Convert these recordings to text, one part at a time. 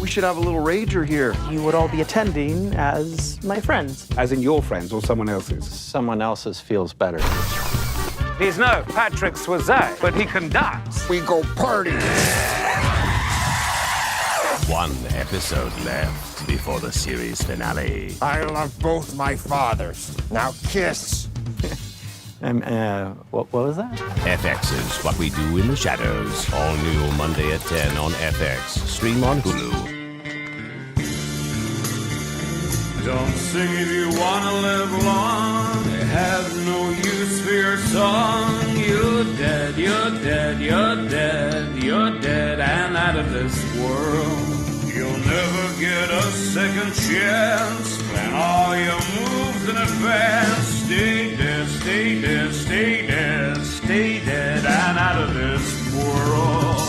We should have a little rager here. You would all be attending as my friends. As in your friends or someone else's? Someone else's feels better. He's no Patrick Swayze, but he can dance. We go party. One episode left before the series finale. I love both my fathers. Now kiss. What was that? FX's What We Do in the Shadows. All new Monday at 10 on FX. Stream on Hulu. Don't sing if you wanna live long. It has no use for your song. You're dead, you're dead, you're dead, you're dead and out of this world. You'll never get a second chance. Plan all your moves in advance. Stay dead, stay dead, stay dead, stay dead and out of this world.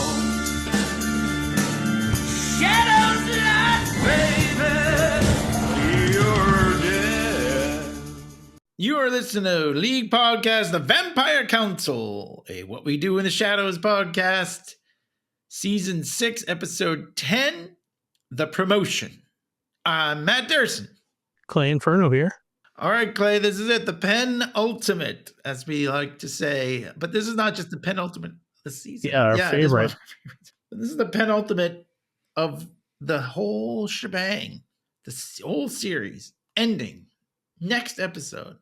Shadows light, baby, you're dead. You are listening to League Podcast, The Vampire Council, a What We Do in the Shadows podcast, Season 6, Episode 10, The Promotion. I'm Matt Dursin. Clay and Ferno here. All right, Clay, this is it, the penultimate, as we like to say. But this is not just the penultimate this season. Yeah, our favorite. This is the penultimate of the whole shebang, the whole series, ending next episode.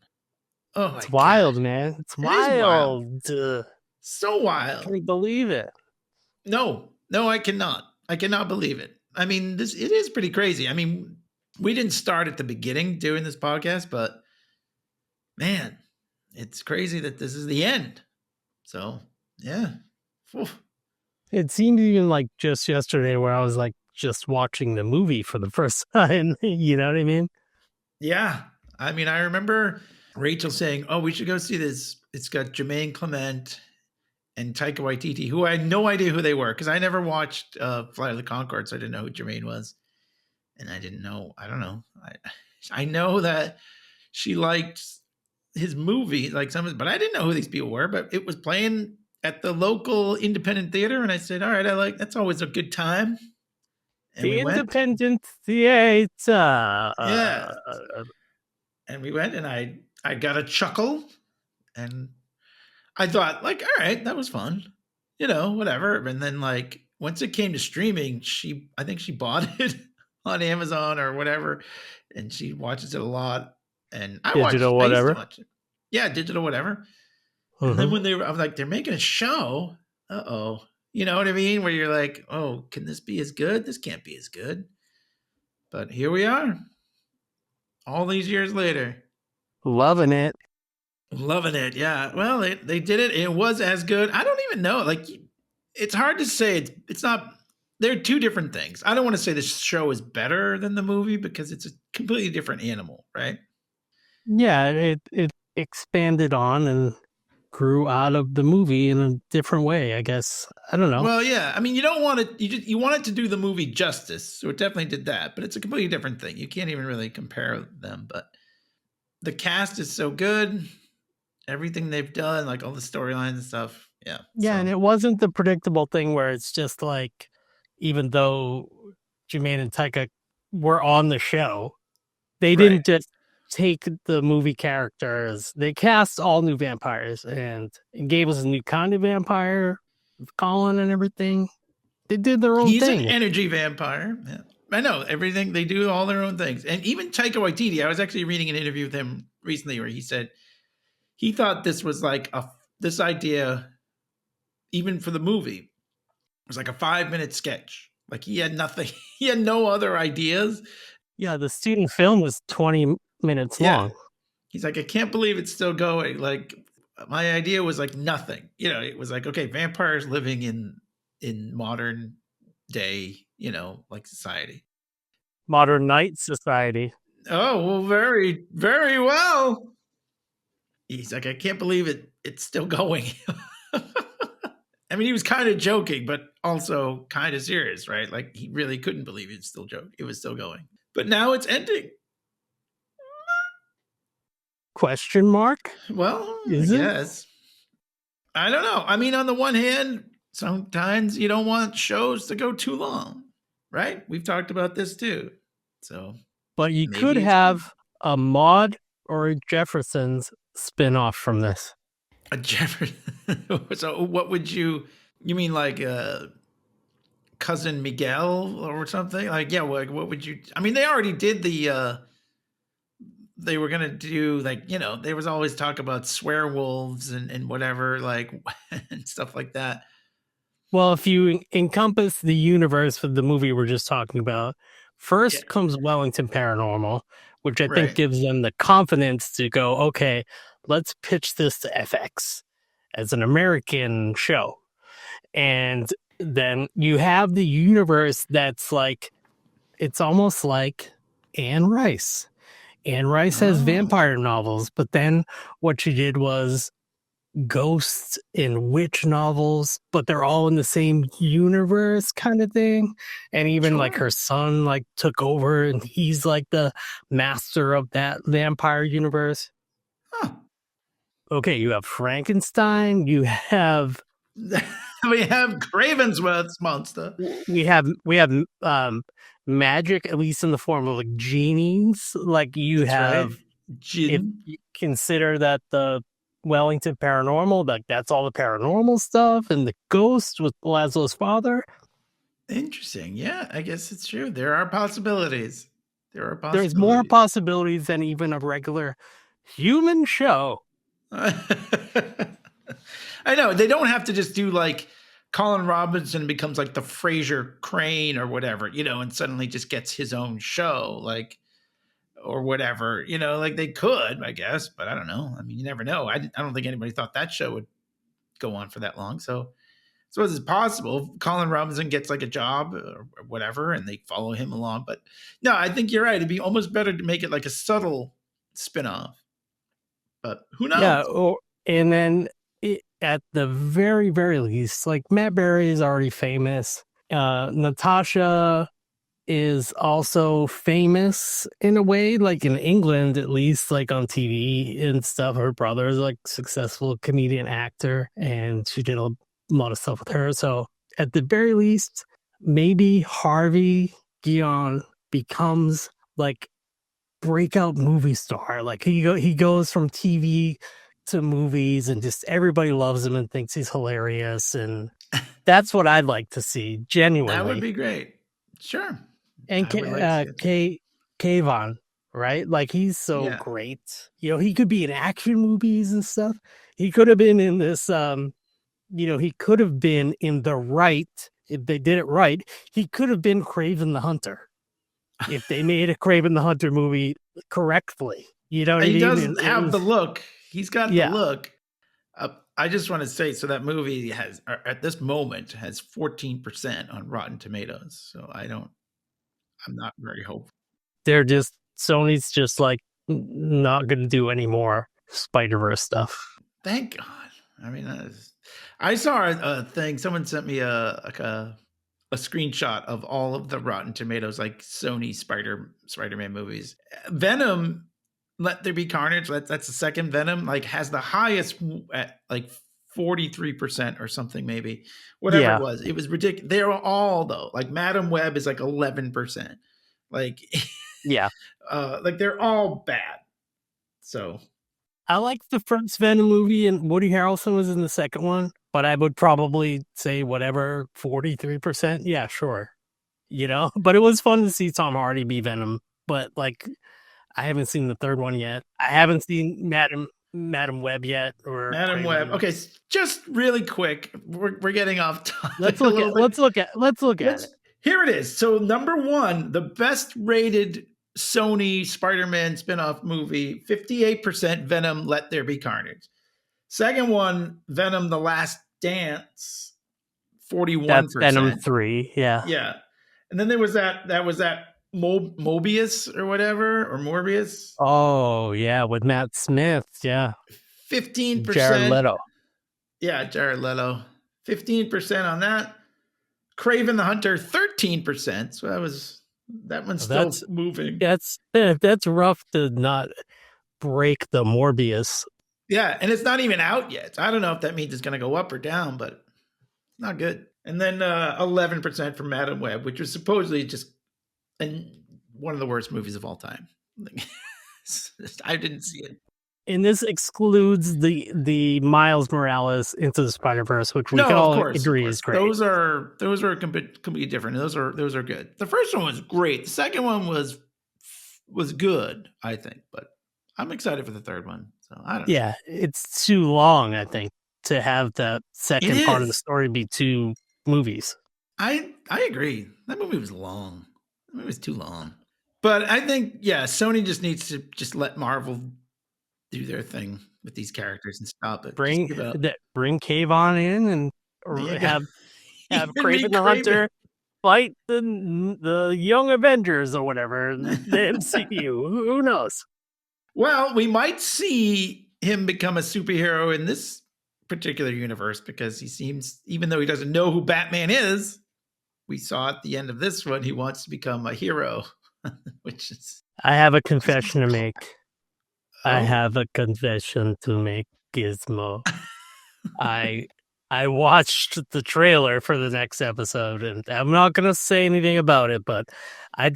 Oh, my It's wild, God. man. It's It is wild. So wild. Can't believe it. No, I cannot. I cannot believe it. I mean, it is pretty crazy. I mean, we didn't start at the beginning doing this podcast, but man, it's crazy that this is the end. So, yeah. Oof. It seemed even like just yesterday where I was like just watching the movie for the first time. You know what I mean? Yeah. I mean, I remember Rachel saying, oh, we should go see this. It's got Jermaine Clement and Taika Waititi, who I had no idea who they were because I never watched Flight of the Conchords, so I didn't know who Jermaine was. And I don't know. I know that she liked his movie, like some, but I didn't know who these people were. But it was playing at the local independent theater, and I said, "All right, that's always a good time." And the we independent theater. Yeah. And we went, and I got a chuckle, and I thought, like, all right, that was fun, whatever. And then, like, once it came to streaming, I think she bought it on Amazon or whatever, and she watches it a lot. And I digital used whatever. to watch it. Yeah, digital whatever. And then when I was like, they're making a show. Uh-oh. You know what I mean? Where you're like, oh, can this be as good? This can't be as good. But here we are. All these years later. Loving it. Loving it. Yeah. Well, they did it. It was as good. I don't even know. Like, it's hard to say. It's not. They're two different things. I don't want to say this show is better than the movie because it's a completely different animal, right? Yeah, it expanded on and grew out of the movie in a different way, I guess. I don't know. Well, yeah. I mean, you don't want it. You want it to do the movie justice, so it definitely did that. But it's a completely different thing. You can't even really compare them. But the cast is so good. Everything they've done, like all the storylines and stuff. Yeah. Yeah, and it wasn't the predictable thing where it's just like, even though Jermaine and Taika were on the show, they didn't just take the movie characters. They cast all new vampires and gave us a new kind of vampire, with Colin and everything. They did their own thing. He's an energy vampire. Yeah. I know everything. They do all their own things. And even Taika Waititi, I was actually reading an interview with him recently where he said he thought this was like this idea, even for the movie, it was like a 5-minute sketch. Like he had nothing. He had no other ideas. Yeah, the student film was 20 minutes long. He's like, I can't believe it's still going. Like my idea was like nothing. It was like, okay, vampires living in modern day, like society. Modern night society. Oh, well, very, very well. He's like, I can't believe it's still going. I mean, he was kind of joking, but also kind of serious, right? Like he really couldn't believe it was still going. But now it's ending. Question mark? Well, Is I it? guess. I don't know. I mean, on the one hand, sometimes you don't want shows to go too long. right? We've talked about this too. So, But you maybe could it's have a Maude or a Jefferson's spin-off from this. a Jefferson. So, what would you mean like cousin Miguel or something? Like, yeah, like what would you? I mean, they already did the. They were gonna do like there was always talk about swear wolves and whatever like and stuff like that. Well, if you encompass the universe of the movie we're just talking about, first comes Wellington Paranormal, which I think Right. gives them the confidence to go, okay, let's pitch this to FX as an American show. And then you have the universe that's like, it's almost like Anne Rice. Anne Rice has vampire novels, but then what she did was ghosts and witch novels, but they're all in the same universe kind of thing. And even like her son like took over and he's like the master of that vampire universe. Huh. Okay, you have Frankenstein, you have we have Craven's monster. we have magic, at least in the form of like genies. Like you have if you consider that the Wellington Paranormal, like that's all the paranormal stuff, and the ghost with Laszlo's father. Interesting. Yeah, I guess it's true. There are possibilities. There's more possibilities than even a regular human show. I know. They don't have to just do like Colin Robinson becomes like the Fraser Crane or whatever, and suddenly just gets his own show, like, or whatever, like they could, I guess, but I don't know. I mean, you never know. I don't think anybody thought that show would go on for that long. So I suppose it's possible. Colin Robinson gets like a job or whatever, and they follow him along. But no, I think you're right. It'd be almost better to make it like a subtle spinoff. But who knows? Yeah, and then at the very, very least, like Matt Berry is already famous. Natasia is also famous in a way, like in England, at least, like on TV and stuff. Her brother is like successful comedian actor, and she did a lot of stuff with her. So at the very least, maybe Harvey Guillermo becomes like breakout movie star. Like he goes from TV to movies, and just everybody loves him and thinks he's hilarious, and that's what I'd like to see. Genuinely, that would be great. Sure. And Kayvan, right? Like he's so great. He could be in action movies and stuff. He could have been in this. He could have been in The Right if they did it right. He could have been Kraven the Hunter if they made a Kraven the Hunter movie correctly. He doesn't have the look. He's got the look. I just want to say, so that movie has, at this moment, has 14% on Rotten Tomatoes. So I'm not very hopeful. Sony's just like not going to do any more Spider-Verse stuff. Thank God. I mean, I saw a thing. Someone sent me a screenshot of all of the Rotten Tomatoes, like Sony Spider-Man movies. Venom, Let There Be Carnage. That's the second Venom. Like has the highest at like 43% or something, maybe whatever it was. It was ridiculous. They were all though. Like Madam Web is like 11%. Like like they're all bad. So I like the first Venom movie, and Woody Harrelson was in the second one, but I would probably say whatever 43%. Yeah, sure. But it was fun to see Tom Hardy be Venom. But like, I haven't seen the third one yet. I haven't seen Madam Web yet, or Madam Web. Okay, just really quick, we're getting off topic. Let's look at it. Here it is. So number one, the best rated Sony Spider-Man spinoff movie, 58% Venom, Let There Be Carnage. Second one, Venom: The Last Dance, 41%. That's Venom 3. Yeah. Yeah. And then there was that Mobius or whatever, or Morbius. Oh, yeah, with Matt Smith. Yeah. 15%. Jared Leto. Yeah, Jared Leto. 15% on that. Kraven the Hunter, 13%. So that one's still moving. That's rough to not break the Morbius. Yeah, and it's not even out yet. I don't know if that means it's going to go up or down, but it's not good. And then 11% from Madam Web, which was supposedly just one of the worst movies of all time. I didn't see it. And this excludes the Miles Morales Into the Spider-Verse, which we can of all course, agree is great. Those are completely different. Those are good. The first one was great. The second one was good, I think, but I'm excited for the third one. So I don't know. Yeah, it's too long, I think, to have that second part of the story be 2 movies. I agree. That movie was long. That movie was too long. But I think, Sony just needs to just let Marvel do their thing with these characters and stop it. Bring Kayvan in and have Kraven the Hunter fight the Young Avengers or whatever, the MCU. Who knows? Well, we might see him become a superhero in this particular universe because he seems, even though he doesn't know who Batman is, we saw at the end of this one, he wants to become a hero, which is... I have a confession to make. I have a confession to make, Gizmo. I watched the trailer for the next episode, and I'm not going to say anything about it, but I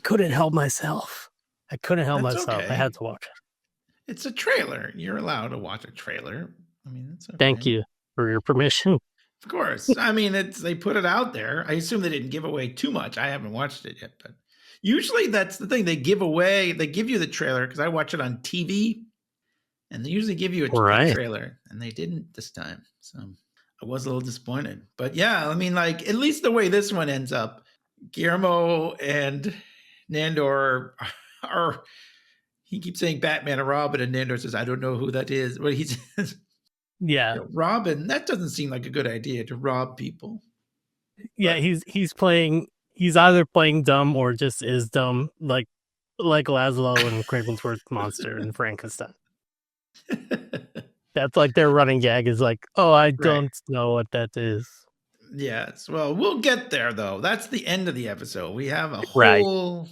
couldn't help myself. Okay. I had to watch it. It's a trailer. You're allowed to watch a trailer. I mean, that's okay. Thank you for your permission. Of course. I mean, they put it out there. I assume they didn't give away too much. I haven't watched it yet, but usually that's the thing. They give you the trailer because I watch it on TV, and they usually give you a trailer, and they didn't this time. So I was a little disappointed. But yeah, I mean, like, at least the way this one ends up, Guillermo and Nandor are he keeps saying Batman and Robin, and Nandor says, I don't know who that is. Well, he says, yeah, Robin, that doesn't seem like a good idea to rob people. Yeah, but he's either playing dumb or just is dumb, like Laszlo and Cravensworth Monster and Frankenstein. That's like their running gag is like, oh, I don't know what that is. Yes, well, we'll get there, though. That's the end of the episode. We have a whole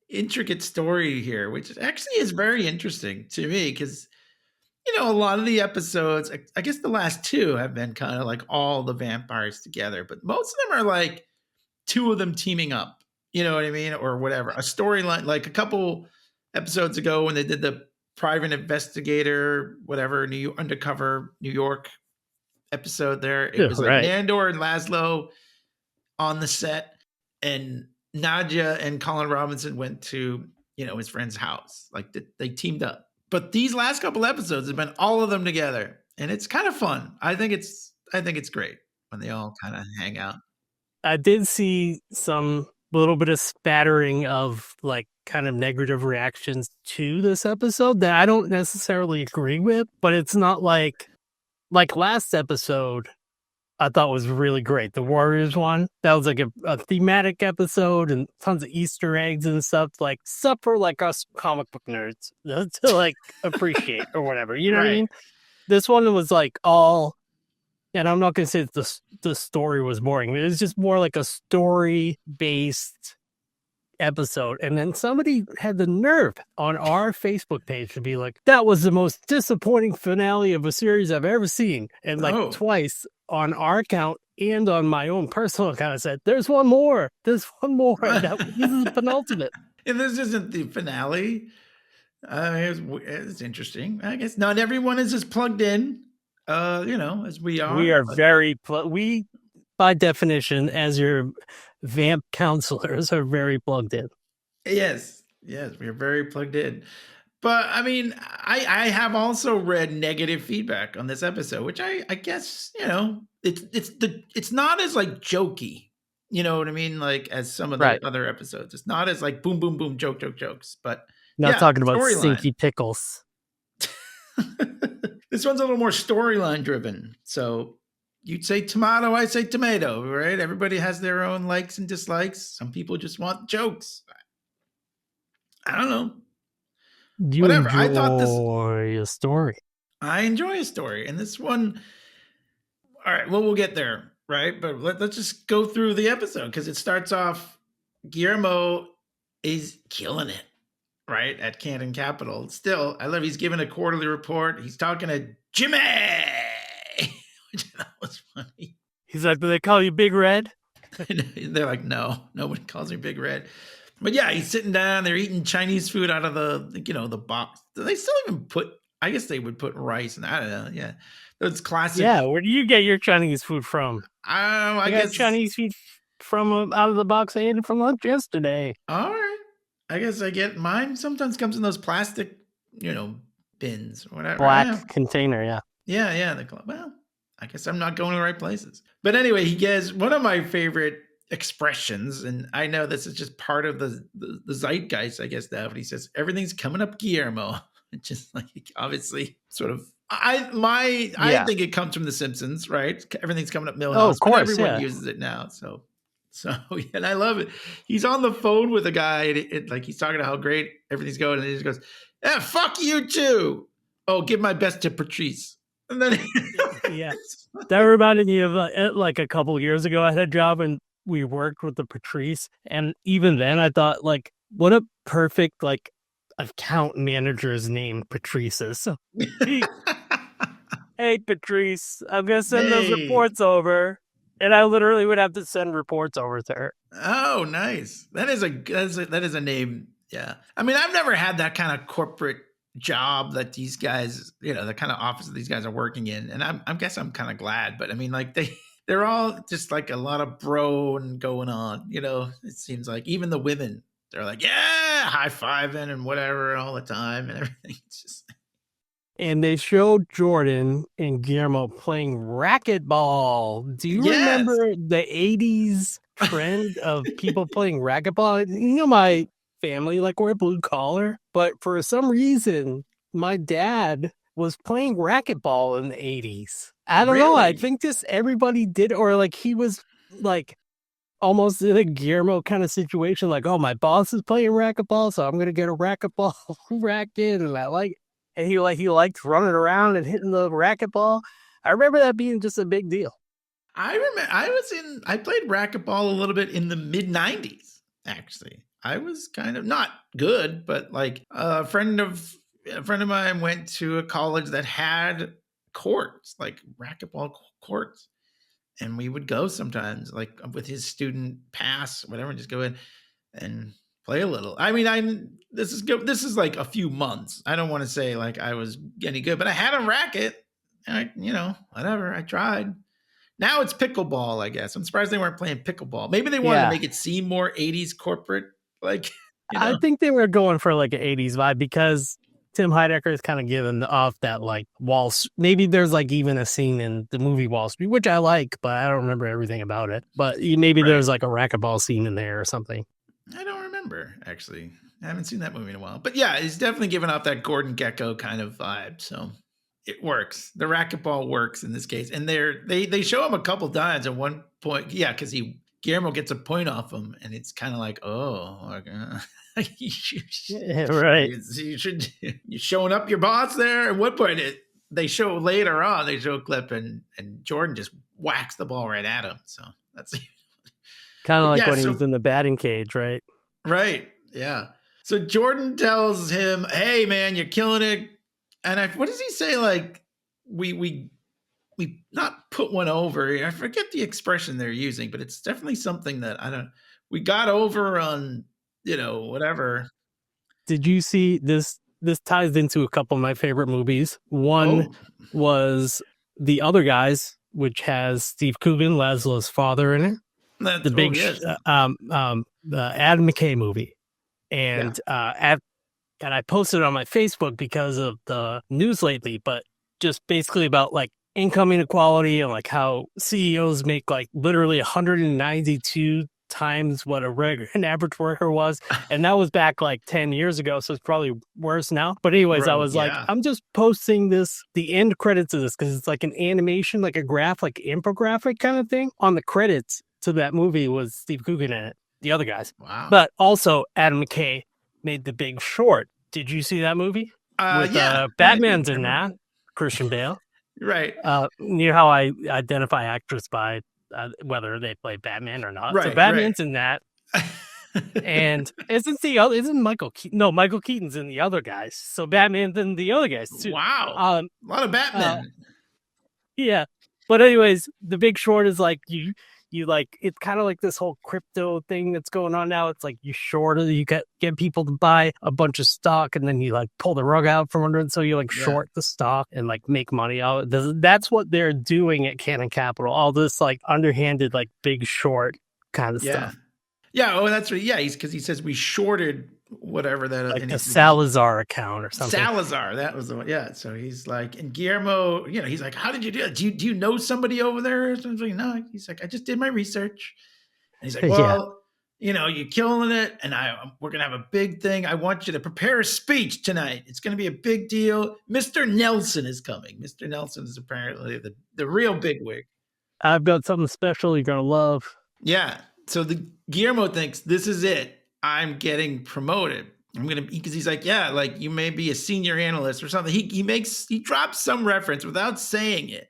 intricate story here, which actually is very interesting to me because, a lot of the episodes, I guess the last 2 have been kind of like all the vampires together, but most of them are like 2 of them teaming up, you know what I mean? Or whatever. A storyline, like a couple episodes ago when they did the private investigator, whatever, undercover New York episode there. It was like Nandor and Laszlo on the set, and Nadja and Colin Robinson went to, his friend's house. Like they teamed up. But these last couple episodes have been all of them together, and it's kind of fun. I think it's great when they all kind of hang out. I did see some little bit of spattering of like kind of negative reactions to this episode that I don't necessarily agree with, but it's not like last episode I thought was really great. The Warriors one, that was like a thematic episode and tons of Easter eggs and stuff for like us comic book nerds to like appreciate or whatever. You know what I mean? This one was like all, and I'm not going to say that the story was boring. It was just more like a story-based episode. And then somebody had the nerve on our Facebook page to be like, that was the most disappointing finale of a series I've ever seen. And twice on our account and on my own personal account, I said, there's one more. This is the penultimate. And this isn't the finale. It's interesting. I guess not everyone is as plugged in. As we are. We are very, we, by definition, as your vamp counselors, are very plugged in. Yes, we are very plugged in. But I mean, I have also read negative feedback on this episode, which I guess, it's not as like jokey, you know what I mean? Like as some of the other episodes. It's not as like boom, boom, boom, jokes. But not talking about stinky pickles. This one's a little more storyline driven. So you'd say tomato, I say tomato, right? Everybody has their own likes and dislikes. Some people just want jokes. I don't know. Whatever. I thought a story. I enjoy a story. And this one, all right, well, we'll get there, right? But let's just go through the episode because it starts off, Guillermo is killing it. Right, at Canton Capital. Still, I love he's giving a quarterly report. He's talking to Jimmy, which I thought was funny. He's like, do they call you Big Red? They're like, no, nobody calls me Big Red. But yeah, he's sitting down. They're eating Chinese food out of the box. Do they still even put? I guess they would put rice, and I don't know. Yeah, those classic. Yeah, where do you get your Chinese food from? I got guess Chinese food from out of the box I ate it from lunch yesterday. All right, I guess I get mine. Sometimes comes in those plastic, bins or whatever. Black container, yeah. Yeah. Well, I guess I'm not going to the right places. But anyway, he gets one of my favorite expressions, and I know this is just part of the zeitgeist, I guess, now, but he says, everything's coming up, Guillermo. It's just like, obviously, sort of, I think it comes from The Simpsons, right? Everything's coming up Millhouse. Oh, of course, everyone uses it now, so and I love it. He's on the phone with a guy, and like he's talking about how great everything's going, and he just goes, "Yeah, fuck you too. Oh, give my best to Patrice." And then yeah, that reminded me of like a couple years ago. I had a job and we worked with the Patrice, and even then I thought, like, what a perfect like account manager's name Patrice is. So, hey Patrice, I'm gonna send those reports over. And I literally would have to send reports over to her. Oh, nice. That is a name. Yeah. I mean, I've never had that kind of corporate job that these guys, the kind of office that these guys are working in. And I guess I'm kind of glad. But I mean, like they're all just like a lot of bro and going on. It seems like even the women, they're like, yeah, high-fiving and whatever all the time and everything. It's just. And they showed Jordan and Guillermo playing racquetball. Do you remember the 80s trend of people playing racquetball? My family, like, we're blue collar, but for some reason, my dad was playing racquetball in the 80s. I don't know. I think just everybody did, or like he was like almost in a Guillermo kind of situation. Like, oh, my boss is playing racquetball, so I'm going to get a racquetball racket. And I like. And he liked running around and hitting the racquetball. I remember that being just a big deal. I remember I played racquetball a little bit in the mid 90s, actually. I was kind of not good, but like a friend of mine went to a college that had courts, like racquetball courts. And we would go sometimes, like with his student pass, whatever, and just go in and play a little. I mean, this is like a few months. I don't want to say like I was any good, but I had a racket. And whatever. I tried. Now it's pickleball, I guess. I'm surprised they weren't playing pickleball. Maybe they wanted to make it seem more 80s corporate. Like, I think they were going for like an 80s vibe because Tim Heidecker is kind of giving off that like maybe there's like even a scene in the movie Wall Street, which I like, but I don't remember everything about it. But maybe there's like a racquetball scene in there or something. I don't remember, actually. I haven't seen that movie in a while. But yeah, he's definitely giving off that Gordon Gekko kind of vibe. So it works. The racquetball works in this case. And they show him a couple times at one point. Yeah, because Guillermo gets a point off him. And it's kind of like, right. You're showing up your boss there. At one point, they show later on, they show a clip and Jordan just whacks the ball right at him. So that's kind of like when he was in the batting cage, right? Right. Yeah. So Jordan tells him, "Hey, man, you're killing it." And what does he say? Like, we not put one over. I forget the expression they're using, but it's definitely something that we got over on, whatever. Did you see this? This ties into a couple of my favorite movies. One was The Other Guys, which has Steve Coogan, Laszlo's father, in it. The big, the Adam McKay movie. And and I posted it on my Facebook because of the news lately, but just basically about like income inequality and like how CEOs make like literally 192 times what an average worker was. And that was back like 10 years ago. So it's probably worse now. But anyways, I was like, I'm just posting the end credits of this because it's like an animation, like a graph, like infographic kind of thing. On the credits to that movie was Steve Coogan in it. The Other Guys. Wow. But also Adam McKay made The Big Short. Did you see that movie? Batman's in that. Christian Bale. Right. You know how I identify actors by whether they play Batman or not. Right, so Batman's in that. And isn't Michael Keaton? No, Michael Keaton's in The Other Guys. So Batman's in The Other Guys too. Wow. A lot of Batman. Yeah. But anyways, the Big Short is like you like it's kind of like this whole crypto thing that's going on now. It's like you get people to buy a bunch of stock and then you like pull the rug out from under it. So you like short the stock and like make money out. That's what they're doing at Cannon Capital. All this like underhanded like Big Short kind of stuff. Yeah. Oh, that's right. Yeah. Because he says we shorted whatever that like a Salazar account or something. Salazar, that was the one. Yeah. So he's like, and Guillermo, he's like, how did you do it? Do you know somebody over there? So I was like, no. He's like, I just did my research. And he's like, well, you're killing it, and we're gonna have a big thing. I want you to prepare a speech tonight. It's gonna be a big deal. Mr. Nelson is coming. Mr. Nelson is apparently the real bigwig. I've got something special you're gonna love. Yeah. So Guillermo thinks this is it. I'm getting promoted. Because he's like, yeah, like you may be a senior analyst or something. He drops some reference without saying it,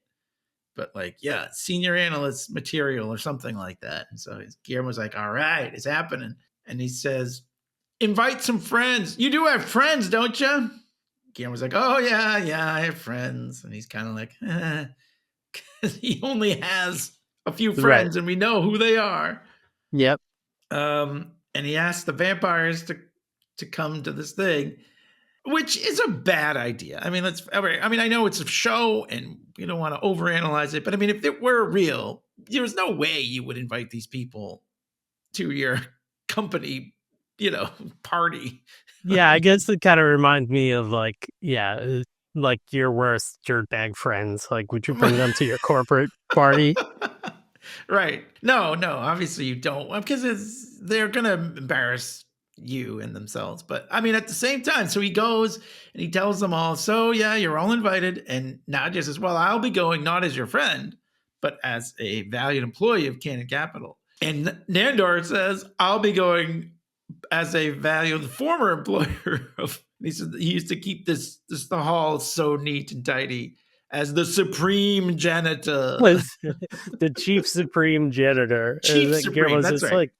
but like, yeah, senior analyst material or something like that. And so Guillermo's like, all right, it's happening. And he says, invite some friends. You do have friends, don't you? Guillermo's like, oh yeah, I have friends. And he's kind of like, because he only has a few friends and we know who they are. Yep. And he asked the vampires to come to this thing, which is a bad idea. I mean, I know it's a show and you don't want to overanalyze it, but I mean, if it were real, there's no way you would invite these people to your company, party. Yeah, I guess it kind of reminds me of like your worst dirtbag friends. Like, would you bring them to your corporate party? Right. No, obviously you don't, because they're going to embarrass you and themselves. But I mean, at the same time, so he goes and he tells them all, so yeah, you're all invited. And Nadja says, well, I'll be going not as your friend, but as a valued employee of Cannon Capital. And Nandor says, I'll be going as a valued former employer of, he said he used to keep the hall so neat and tidy. As the supreme janitor. The chief supreme janitor. Chief supreme, that's right.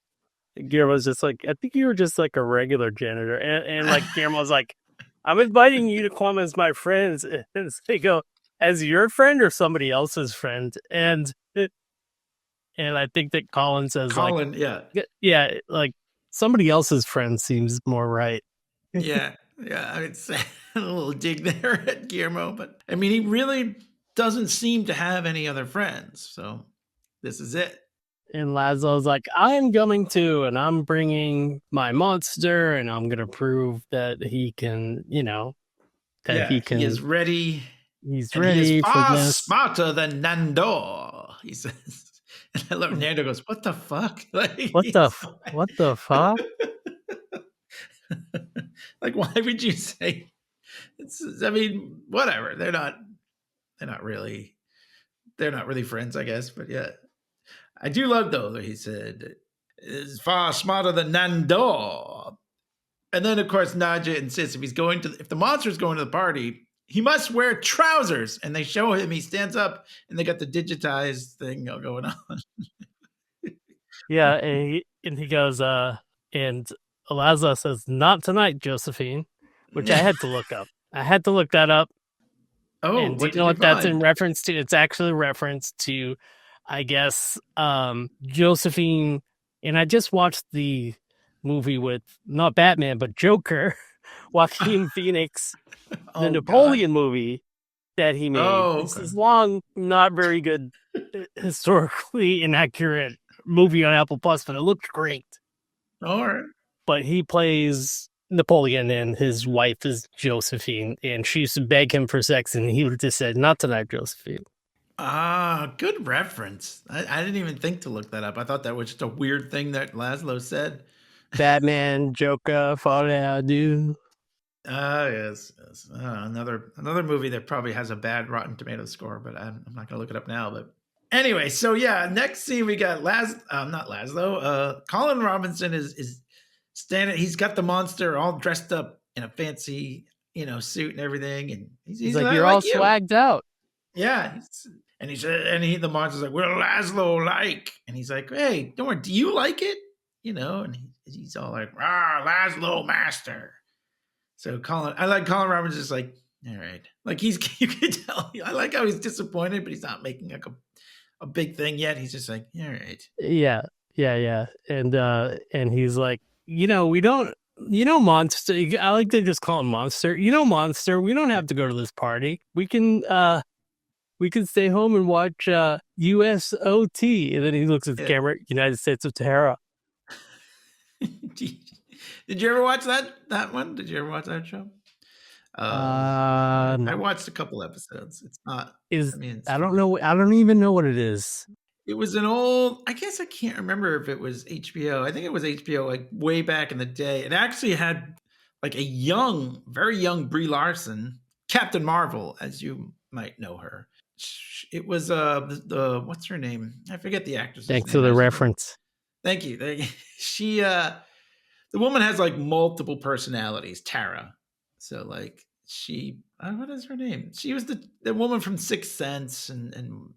Guillermo's just like, I think you were just like a regular janitor. And like Guillermo's like, I'm inviting you to come as my friends. And they go, as your friend or somebody else's friend? And I think that Colin says yeah, like somebody else's friend seems more right. Yeah. Yeah, it's a little dig there at Guillermo, but I mean, he really doesn't seem to have any other friends, so this is it. And Laszlo's like, I'm coming too, and I'm bringing my monster, and I'm gonna prove that he can, he is ready. He's and ready he is far for this. smarter than Nandor, he says. And I love Nandor goes, what the fuck? Like, what the fuck? Like, why would you say whatever. They're not really friends, I guess. But yeah, I do love though that he said is far smarter than Nandor. And then of course Nadja insists if the monster is going to the party, he must wear trousers. And they show him, he stands up and they got the digitized thing going on. Yeah, and he goes, and Laszlo says, not tonight, Josephine, which I had to look up. I had to look that up. Oh, and do you know what that's in reference to? It's actually a reference to, I guess, Josephine. And I just watched the movie with not Batman, but Joker, Joaquin Phoenix, the Napoleon movie that he made. This is long, not very good, historically inaccurate movie on Apple Plus, but it looked great. All right. But he plays Napoleon and his wife is Josephine, and she used to beg him for sex, and he just said, not tonight, Josephine. Ah, good reference. I didn't even think to look that up. I thought that was just a weird thing that Laszlo said. Batman, Joker, Fallout, dude. Yes. Another movie that probably has a bad Rotten Tomatoes score, but I'm not going to look it up now. But anyway, so yeah, next scene we got Colin Robinson is standing. He's got the monster all dressed up in a fancy, suit and everything, and he's like, you're all swagged out. Yeah, the monster's like, "What Laszlo like?" And he's like, "Hey, don't worry, do you like it?" And he's all like, Laszlo master. So Colin Robinson's just like, all right, like you can tell. I like how he's disappointed, but he's not making like a big thing yet. He's just like, all right. Yeah. And he's like, we don't, Monster. I like to just call him Monster. Monster. We don't have to go to this party. We can stay home and watch USOT. And then he looks at the camera, United States of Terror. Did you ever watch that one? Did you ever watch that show? No. I watched a couple episodes. It's not. I don't know. I don't even know what it is. It was an old. I guess I can't remember if it was HBO. I think it was HBO, like way back in the day. It actually had like a very young Brie Larson, Captain Marvel, as you might know her. It was the what's her name? I forget the actress. Thanks for the reference. Thank you. She the woman has like multiple personalities. Tara. So like she, what is her name? She was the woman from Sixth Sense and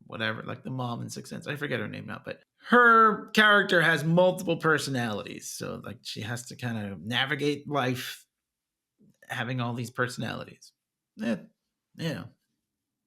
whatever, like the mom in Sixth Sense. I forget her name now, but her character has multiple personalities. So like she has to kind of navigate life having all these personalities.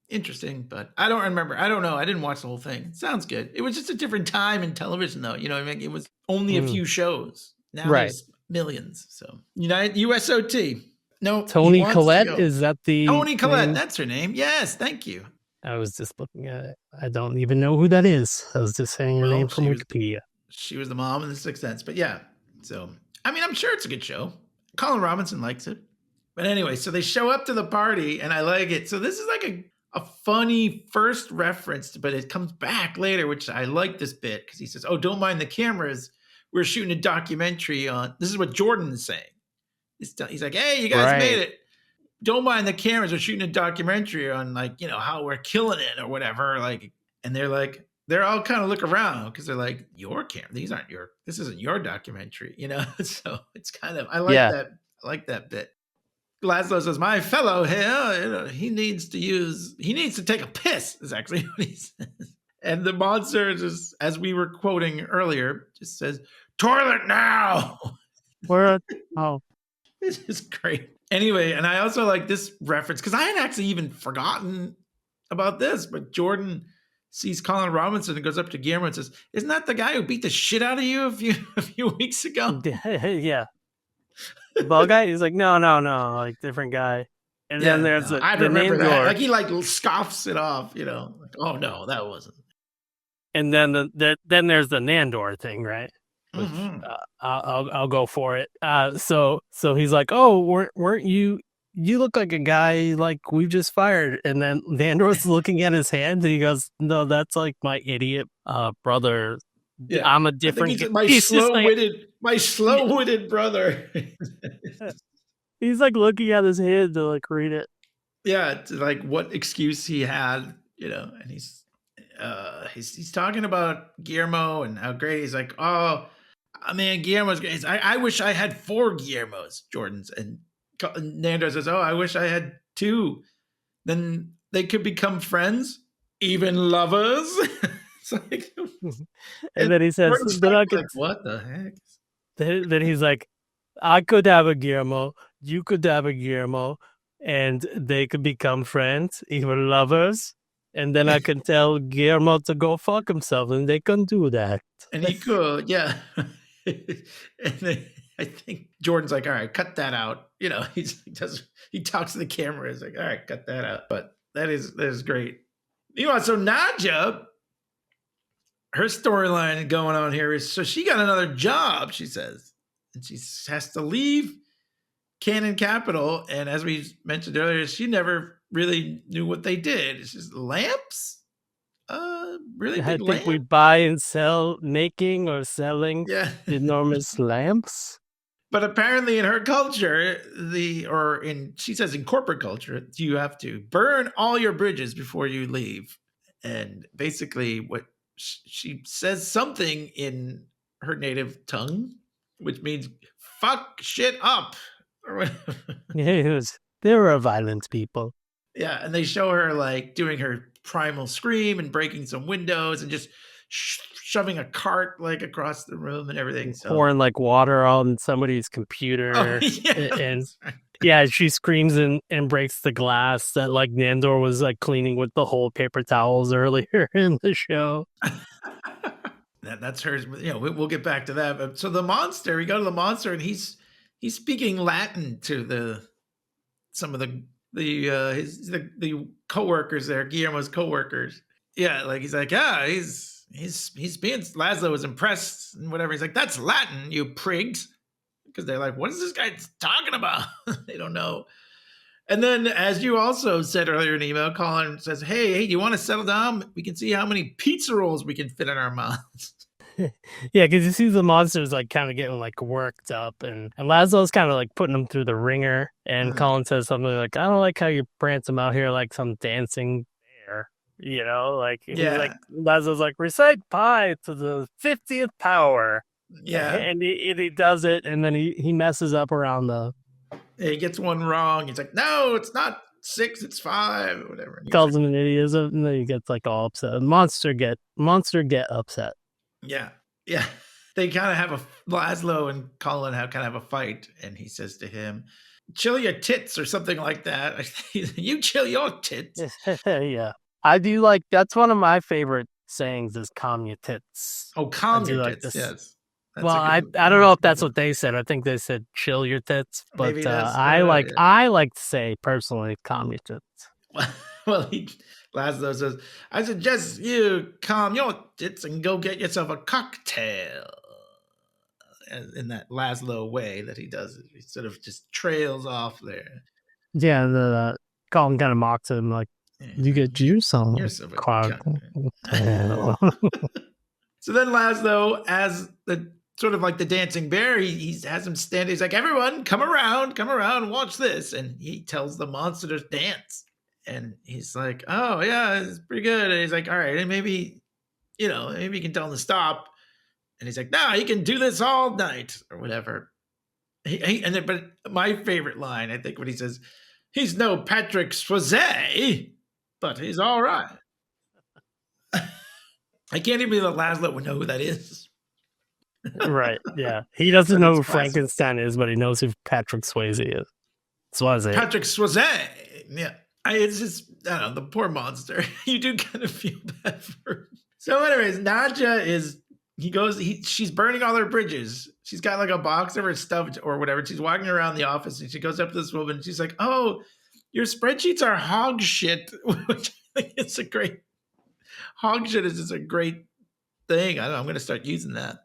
Interesting, but I don't remember. I don't know. I didn't watch the whole thing. It sounds good. It was just a different time in television, though. You know what I mean? It was only a few shows. Now there's millions. So USOT. No, Toni Collette, is that the Toni Collette? That's her name. Yes, thank you. I was just looking at it. I don't even know who that is. I was just saying her name from Wikipedia. She was the mom in The Sixth Sense. But yeah, so I mean, I'm sure it's a good show. Colin Robinson likes it. But anyway, so they show up to the party, and I like it. So this is like a funny first reference, but it comes back later, which I like this bit because he says, "Oh, don't mind the cameras. We're shooting a documentary on." This is what Jordan is saying. He's like, "Hey, you guys made it. Don't mind the cameras. We're shooting a documentary on how we're killing it or whatever." Like, and they're all kind of look around because they're like, "Your camera? This isn't your documentary, So it's kind of I like that bit. Laszlo says, "My fellow here, he needs to take a piss," is actually what he says. And the monster just, as we were quoting earlier, just says, "Toilet now." This is great. Anyway, and I also like this reference because I had actually even forgotten about this, but Jordan sees Colin Robinson and goes up to Guillermo and says, "Isn't that the guy who beat the shit out of you a few weeks ago?" Yeah. The ball guy? He's like, no, like different guy. And then there's I remember Nandor. That. Like he scoffs it off, like, "Oh no, that wasn't." And then there's the Nandor thing, right? Which, I'll go for it. So he's like, "Oh, weren't you? You look like a guy like we just fired." And then Nandor's looking at his hand, and he goes, "No, that's like my idiot brother. Yeah. I'm a different. My slow-witted brother." He's like looking at his hand to like read it. Yeah, to like what excuse he had, and he's talking about Guillermo and how great he's like, "Oh, man, Guillermo's great." I wish I had 4 Guillermos, Jordan's, and Nandor says, "Oh, I wish I had 2. Then they could become friends, even lovers." It's like, and then he says, like, "What the heck?" Then he's like, "I could have a Guillermo, you could have a Guillermo, and they could become friends, even lovers. And then I can tell Guillermo to go fuck himself, and they can do that." And he could, yeah. And then I think Jordan's like, "All right, cut that out." He talks to the camera. He's like, "All right, cut that out." But that is great. So Nadja, her storyline going on here is, so she got another job, she says, and she has to leave Cannon Capital. And as we mentioned earlier, she never really knew what they did. It's just lamps. Really big lamp. We buy and sell, making or selling enormous lamps. But apparently in her culture, she says in corporate culture, you have to burn all your bridges before you leave. And basically what she says something in her native tongue, which means fuck shit up. Or whatever. Yeah, they were violent people. Yeah, and they show her like doing her primal scream and breaking some windows and just shoving a cart like across the room and everything. So. Pouring like water on somebody's computer. Oh, yeah. And yeah, she screams and breaks the glass that like Nandor was like cleaning with the whole paper towels earlier in the show. That's hers. You know, we'll get back to that. But so the monster, we go to the monster, and he's speaking Latin to some of the coworkers there, Guillermo's coworkers. Yeah, like he's like, yeah, he's being Laszlo was impressed and whatever. He's like, that's Latin, you prigs, because they're like, what is this guy talking about? They don't know. And then, as you also said earlier in the email, Colin says, hey, do you want to settle down? We can see how many pizza rolls we can fit in our mouths. Yeah, because you see the monsters like kind of getting like worked up, and Laszlo's kind of like putting them through the ringer. And Colin says something like, I don't like how you prance them out here like some dancing bear, you know? Like, yeah. Like Laszlo's like, recite pi to the 50th power. Yeah. And he does it, and then he messes up around the... He gets one wrong. He's like, no, it's not 6, it's 5, or whatever. Calls him an idiot, and then he gets like all upset. Monster get upset. Yeah. They kind of have Laszlo and Colin kind of have a fight, and he says to him, chill your tits or something like that. You chill your tits. Yeah. I do like, that's one of my favorite sayings is calm your tits. Oh, calm your like tits, this. yes. That's well, I don't know if that's what they said. I think they said chill your tits, but I like to say personally calm your tits. Well, Laszlo says, I suggest you calm your tits and go get yourself a cocktail. In that Laszlo way that he does it. He sort of just trails off there. Yeah, the Colin kind of mocks him like, you get juice on yourself a cocktail. So then Laszlo, as the sort of like the dancing bear, he has him stand. He's like, everyone, come around, watch this. And he tells the monster to dance. And he's like, oh, yeah, it's pretty good. And he's like, all right, and maybe you can tell him to stop. And he's like, no, he can do this all night or whatever. But my favorite line, I think, when he says, he's no Patrick Swayze, but he's all right. I can't even believe that Laszlo would know who that is. Right, yeah. He doesn't know who Frankenstein is, but he knows who Patrick Swayze is. Swayze. Patrick Swayze. Yeah. It's just, I don't know, the poor monster. You do kind of feel bad for him. So anyways, Nadja she's burning all her bridges. She's got like a box of her stuff or whatever. She's walking around the office and she goes up to this woman and she's like, oh, your spreadsheets are hog shit, which I think is a great, hog shit is just a great thing. I don't know, I'm going to start using that.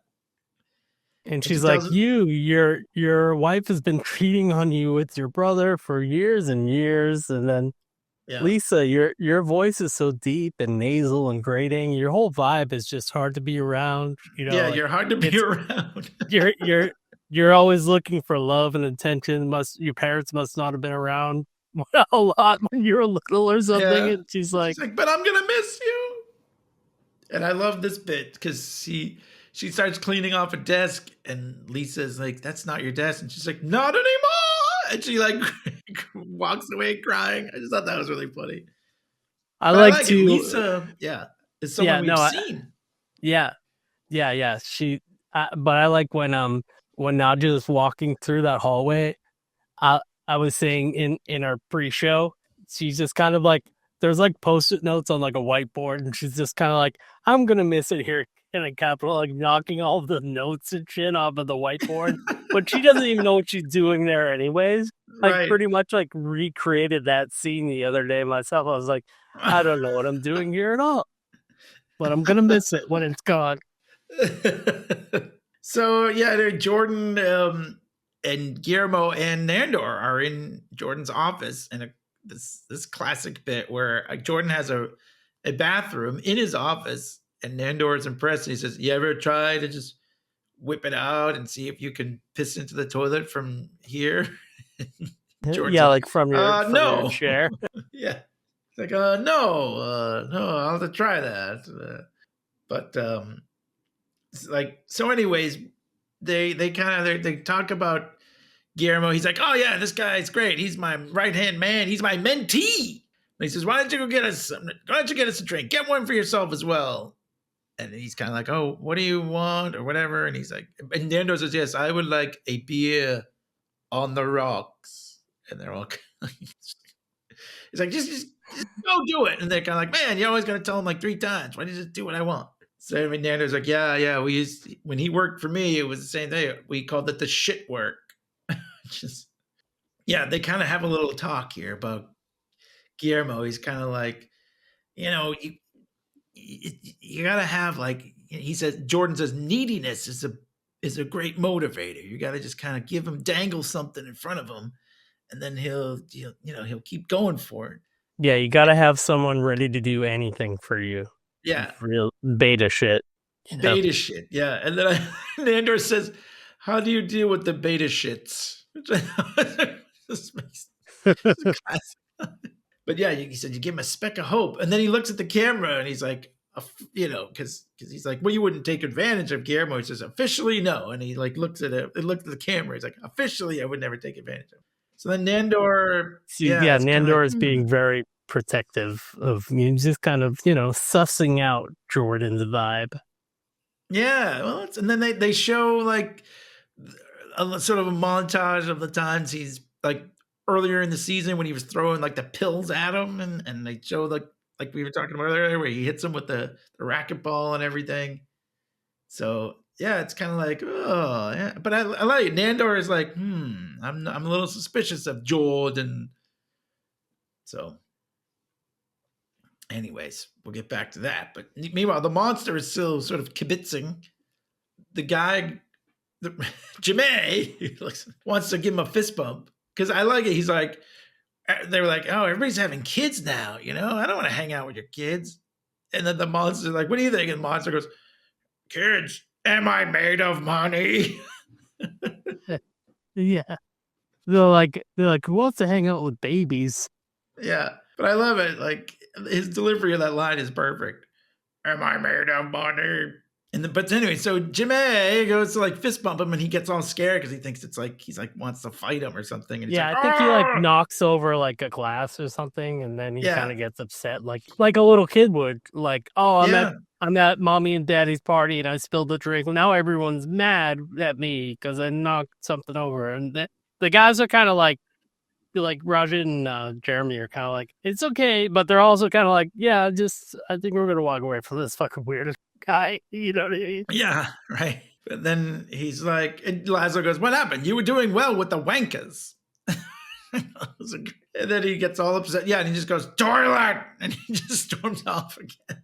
And she's like, your wife has been cheating on you with your brother for years and years. And then Lisa, your voice is so deep and nasal and grating. Your whole vibe is just hard to be around. You know, you're hard to be around. you're always looking for love and attention. Your parents must not have been around a lot when you were little or something. Yeah. And she's like, but I'm gonna miss you. And I love this bit because she starts cleaning off a desk, and Lisa's like, "That's not your desk," and she's like, "Not anymore." And she like walks away crying. I just thought that was really funny. I like to Lisa, is someone we've seen. Yeah. She, but I like when Nadja is walking through that hallway. I was saying in our pre-show, she's just kind of like, there's like post-it notes on like a whiteboard, and she's just kind of like, I'm gonna miss it here in a capital, like knocking all the notes and shit off of the whiteboard. But she doesn't even know what she's doing there anyways. Like pretty much like recreated that scene the other day myself. I was like, I don't know what I'm doing here at all, but I'm gonna miss it when it's gone. So Jordan and Guillermo and Nandor are in Jordan's office, and this classic bit where Jordan has a bathroom in his office, and Nandor is impressed. And he says, "You ever try to just whip it out and see if you can piss into the toilet from here?" Like from your chair. Yeah, it's like no, I'll have to try that. But so. Anyways, they talk about Guillermo. He's like, "Oh yeah, this guy's great. He's my right hand man. He's my mentee." And he says, "Why don't you get us a drink? Get one for yourself as well." And he's kind of like, "Oh, what do you want?" or whatever. And he's like, and Nandor says, "Yes, I would like a beer on the rocks." And they're all, he's like, just go do it. And they're kind of like, "Man, you're always going to tell him like 3 times. Why don't you just do what I want?" So I mean, Nandor's like, yeah. When he worked for me, it was the same thing. We called it the shit work. Just, yeah, they kind of have a little talk here about Guillermo. He's kind of like, you gotta have, like, he says, Jordan says, neediness is a great motivator. You gotta just kind of dangle something in front of him, and then he'll keep going for it. Yeah, you got to have someone ready to do anything for you. Yeah, real beta shit. Beta shit. Yeah, and then Nandor says, "How do you deal with the beta shits?" Just makes But yeah, he said you give him a speck of hope, and then he looks at the camera and he's like, because he's like, "Well, you wouldn't take advantage of Guillermo." He says, "Officially, no." And he like looks at the camera. He's like, "Officially, I would never take advantage of." So then Nandor, Nandor is being very protective of me, just kind of sussing out Jordan's vibe. Yeah, well, and then they show like a sort of a montage of the times he's like earlier in the season when he was throwing like the pills at him, and they show like we were talking about earlier where he hits him with the racquetball and everything. So yeah, it's kind of like, oh yeah, but I like it. Nandor is like, I'm a little suspicious of Jordan. So anyways, we'll get back to that. But meanwhile, the monster is still sort of kibitzing. The guy, Jimmy, wants to give him a fist bump. Because I like it. He's like, they were like, "Oh, everybody's having kids now. I don't want to hang out with your kids." And then the monster's like, "What do you think?" And the monster goes, "Kids, am I made of money?" Yeah. They're like, "Who wants to hang out with babies?" Yeah. But I love it. Like, his delivery of that line is perfect. "Am I made of money?" But anyway, so Jimmy goes to like fist bump him, and he gets all scared because he thinks it's like he's like wants to fight him or something. And he's Yeah, like, I think he like knocks over like a glass or something, and then he kind of gets upset, like a little kid would. Like, "Oh, I'm at mommy and daddy's party, and I spilled the drink. Well, now everyone's mad at me because I knocked something over." And the guys are kind of like Raja and Jeremy are kind of like, "It's okay," but they're also kind of like, "Yeah, I think we're gonna walk away from this fucking weird guy." You know what I mean? Yeah, right. But then he's like, and Laszlo goes, "What happened? You were doing well with the wankers." And then he gets all upset. Yeah, and he just goes, "Toilet!" And he just storms off again.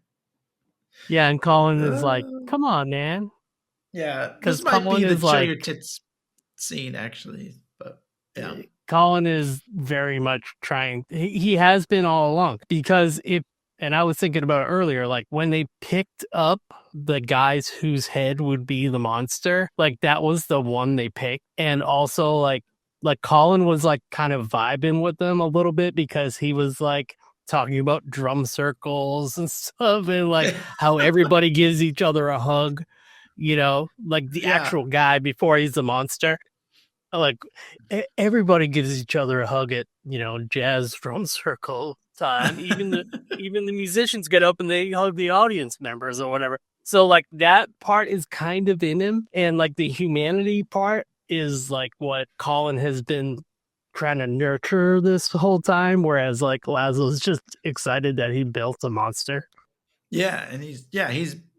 Yeah, and Colin is like, "Come on, man." Yeah, this might be the show your tits scene, actually. But yeah. Colin is very much trying. He has been all along, because and I was thinking about it earlier, like when they picked up the guys whose head would be the monster, like that was the one they picked. And also like Colin was like kind of vibing with them a little bit, because he was like talking about drum circles and stuff, and like how everybody gives each other a hug, like the actual guy before he's the monster. Like everybody gives each other a hug at jazz drum circle time. Even the musicians get up and they hug the audience members or whatever. So like that part is kind of in him, and like the humanity part is like what Colin has been trying to nurture this whole time, whereas like Laszlo's just excited that he built a monster. Yeah, and he's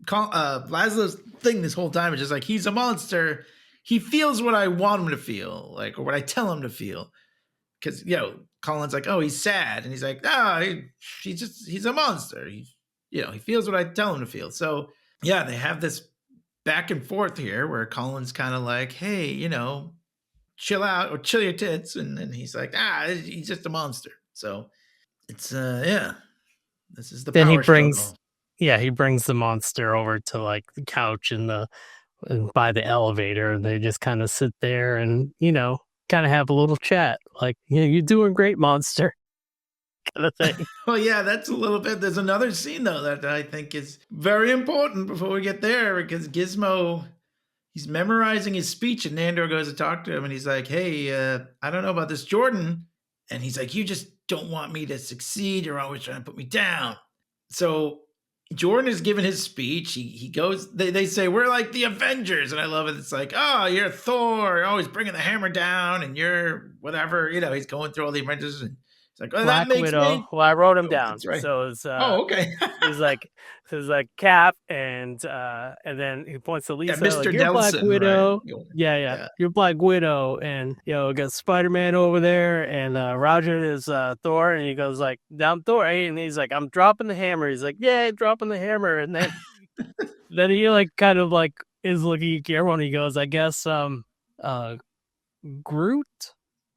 Laszlo's thing this whole time is just like, he's a monster. He feels what I want him to feel, like, or what I tell him to feel. Because Colin's like, "Oh, he's sad," and he's like, he's a monster. He feels what I tell him to feel. So yeah, they have this back and forth here where Colin's kind of like, "Hey, chill out or chill your tits," and then he's like, he's just a monster. So it's this is the then power struggle. He brings the monster over to like the couch and by the elevator, and they just kind of sit there and kind of have a little chat, like, "You're doing great, monster," kind of thing. Well, yeah, that's a little bit. There's another scene though that I think is very important before we get there, because Gizmo, he's memorizing his speech, and Nandor goes to talk to him, and he's like, "Hey, I don't know about this Jordan," and he's like, "You just don't want me to succeed. You're always trying to put me down." So Jordan is giving his speech. He goes, they say, we're like the Avengers. And I love it. It's like, oh, you're Thor. You're always bringing the hammer down and you're whatever. He's going through all the Avengers. And it's like, oh, Black that makes Widow. me. Well, I wrote him Oh, down. that's right. So it's okay. he's like Cap, and then he points to Lisa. Mr. Like, you're Black Nelson, Widow. right? Yeah. You're Black Widow, and we got Spider-Man over there, and Roger is Thor, and he goes like, "I'm Thor," and he's like, "I'm dropping the hammer." He's like, "Yeah, dropping the hammer," and then then he like kind of like is looking at Guillermo, and he goes, "I guess Groot."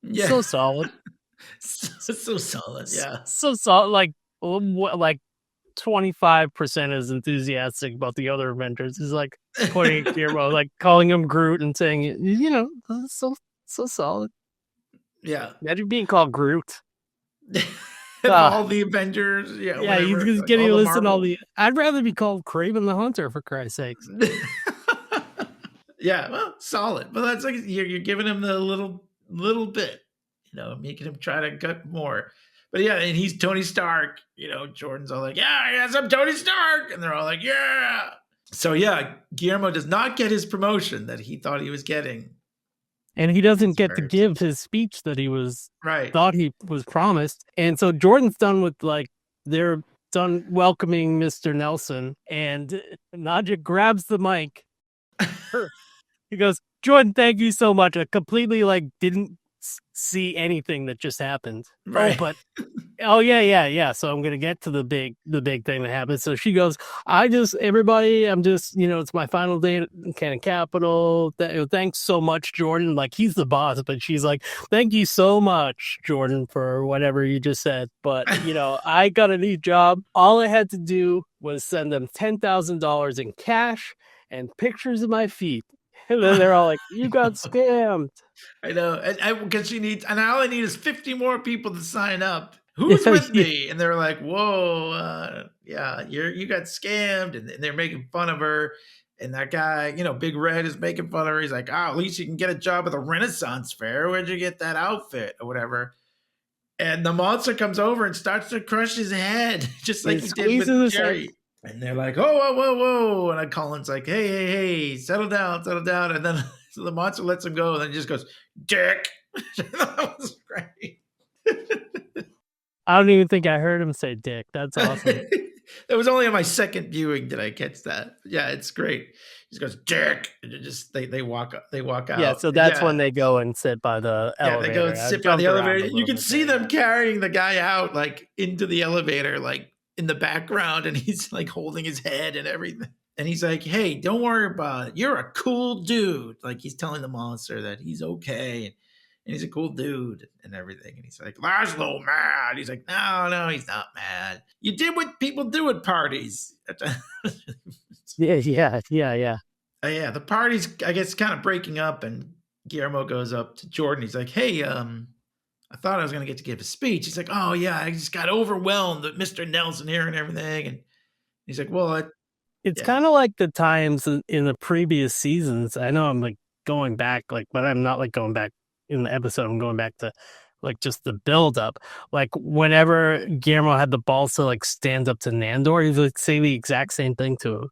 Yeah. So solid. so solid. Yeah. So solid. Like 25% is enthusiastic about the other Avengers. He's like pointing at Guillermo, like calling him Groot and saying, so solid. Yeah. Imagine being called Groot. All the Avengers. Yeah. Yeah, whatever, he's like, getting to all the listen to all Marvel. the. I'd rather be called Kraven the Hunter, for Christ's sakes. Yeah, well, solid. But that's like you're giving him the little bit, making him try to get more. But yeah, and he's Tony Stark. Jordan's all like, yeah, yes, I'm Tony Stark. And they're all like, yeah. So yeah, Guillermo does not get his promotion that he thought he was getting. And he doesn't get to give his speech that he was thought he was promised. And so Jordan's done with they're done welcoming Mr. Nelson, and Nadja grabs the mic. He goes, "Jordan, thank you so much." I completely didn't see anything that just happened. Right. Yeah. So I'm gonna get to the big thing that happened. So she goes, I'm just it's my final day at Cannon Capital. Thanks so much, Jordan. Like, he's the boss, but she's like, thank you so much, Jordan, for whatever you just said. But I got a new job. All I had to do was send them $10,000 in cash and pictures of my feet. And then they're all like, you got scammed. I know. Because she needs, and all I need is 50 more people to sign up. Who's with me? And they're like, whoa, yeah, you got scammed. And they're making fun of her. And that guy, Big Red is making fun of her. He's like, at least you can get a job at the Renaissance Fair. Where'd you get that outfit or whatever? And the monster comes over and starts to crush his head, just like he did with Jerry. And they're like, whoa. And Colin's like, hey, settle down. And then so the monster lets him go. And then he just goes, dick. That was great. I don't even think I heard him say dick. That's awesome. That was only on my second viewing did I catch that. Yeah, it's great. He just goes, dick. And they walk out. Yeah, so that's when they go and sit by the elevator. Yeah, they go and sit by the elevator. You can see them carrying the guy out into the elevator, in the background, and he's holding his head and everything. And he's like, hey, don't worry about it. You're a cool dude. He's telling the monster that he's okay. And he's a cool dude and everything. And he's like, Laszlo mad. He's like, no, he's not mad. You did what people do at parties. Yeah. Yeah, the party's, I guess, kind of breaking up. And Guillermo goes up to Jordan. He's like, hey, I thought I was going to get to give a speech. He's like, oh, yeah, I just got overwhelmed with Mr. Nelson here and everything. And he's like, well, it's kind of like the times in the previous seasons. I know I'm going back, but I'm not going back in the episode. I'm going back to just the build up. Whenever Guillermo had the balls to stand up to Nandor, he would say the exact same thing to him.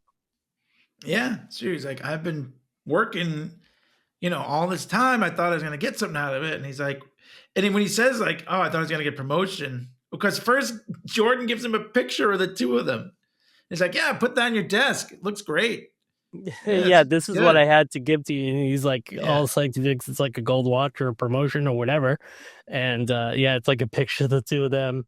Yeah, sure. He's like, I've been working, all this time. I thought I was going to get something out of it. And he's like, and then when he says oh, I thought I was going to get promotion, because first Jordan gives him a picture of the two of them. He's like, yeah, put that on your desk. It looks great. Yeah, this is what I had to give to you. And he's all psyched because it's like a gold watch or a promotion or whatever. And it's like a picture of the two of them.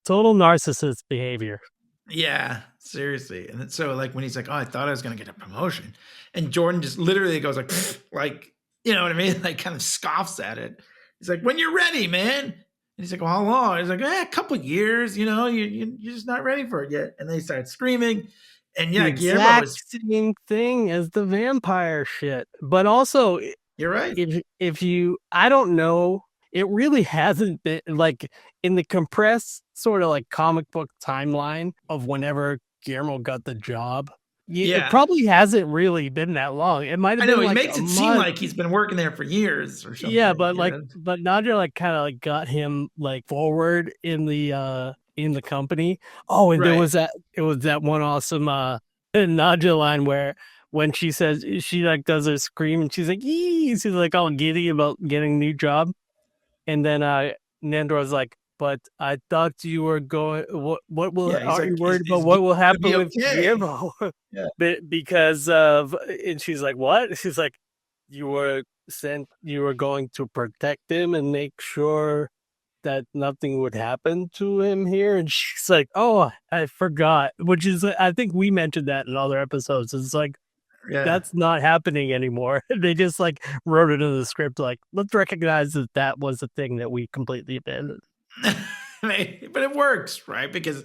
Total narcissist behavior. Yeah, seriously. And then, so when he's like, oh, I thought I was going to get a promotion. And Jordan just literally goes you know what I mean? Kind of scoffs at it. He's like, when you're ready, man. And he's like, well, how long? He's like, a couple years, you're just not ready for it yet. And they start screaming. And yeah, Guillermo was same thing as the vampire shit. But also, you're right. If you, I don't know, it really hasn't been in the compressed sort of comic book timeline of whenever Guillermo got the job. It probably hasn't really been that long. It might have been. I know he makes it seem like he's been working there for years or something. Yeah, but but Nadja kind of got him forward in the in the company. Oh, and there was that one awesome Nadja line where when she says she like does her scream and she's like, "Yee!" She's like all giddy about getting a new job, and then Nandor's like, "But I thought you were going. What will? Are you worried about what will happen with Guillermo?" Because of, and she's like, "What?" She's like, "You were going to protect him and make sure that nothing would happen to him here." And she's like, "Oh, I forgot." Which is, I think we mentioned that in other episodes. It's like, that's not happening anymore. They just like wrote it in the script, like, let's recognize that was a thing that we completely abandoned. But it works, right? Because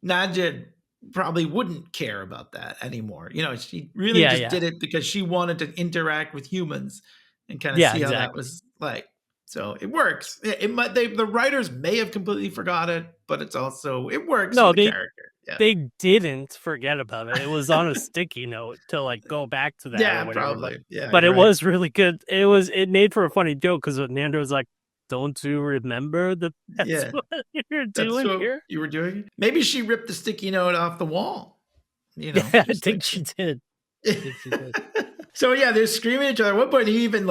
Nadja probably wouldn't care about that anymore. She really did it because she wanted to interact with humans and kind of see how that was like. So it works. The writers may have completely forgot it, but it works for the character. Yeah. They didn't forget about it. It was on a sticky note to like go back to that. Yeah, or whatever. Probably. But it was really good. It made for a funny joke because Nandor was like, "Don't you remember that's what you're doing here?" You were doing? Maybe she ripped the sticky note off the wall. I think she did. So they're screaming at each other. At one point, he even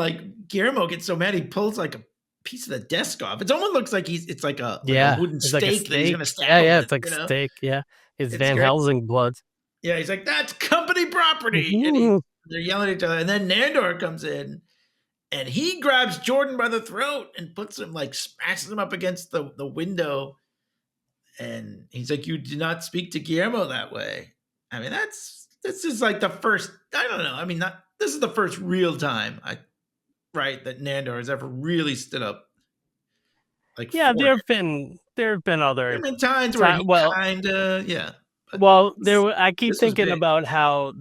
Guillermo gets so mad he pulls like a piece of the desk off. It almost looks like it's like a wooden steak, like that he's gonna stab. It's like steak. Yeah, it's Van Helsing blood. Yeah, he's like, "That's company property," and they're yelling at each other. And then Nandor comes in, and he grabs Jordan by the throat and puts him smashes him up against the window. And he's like, "You do not speak to Guillermo that way." I mean, this is like the first. I don't know. I mean, this is the first real time that Nandor has ever really stood up. There have been other. There have been times where he kinda. Well, I keep thinking about how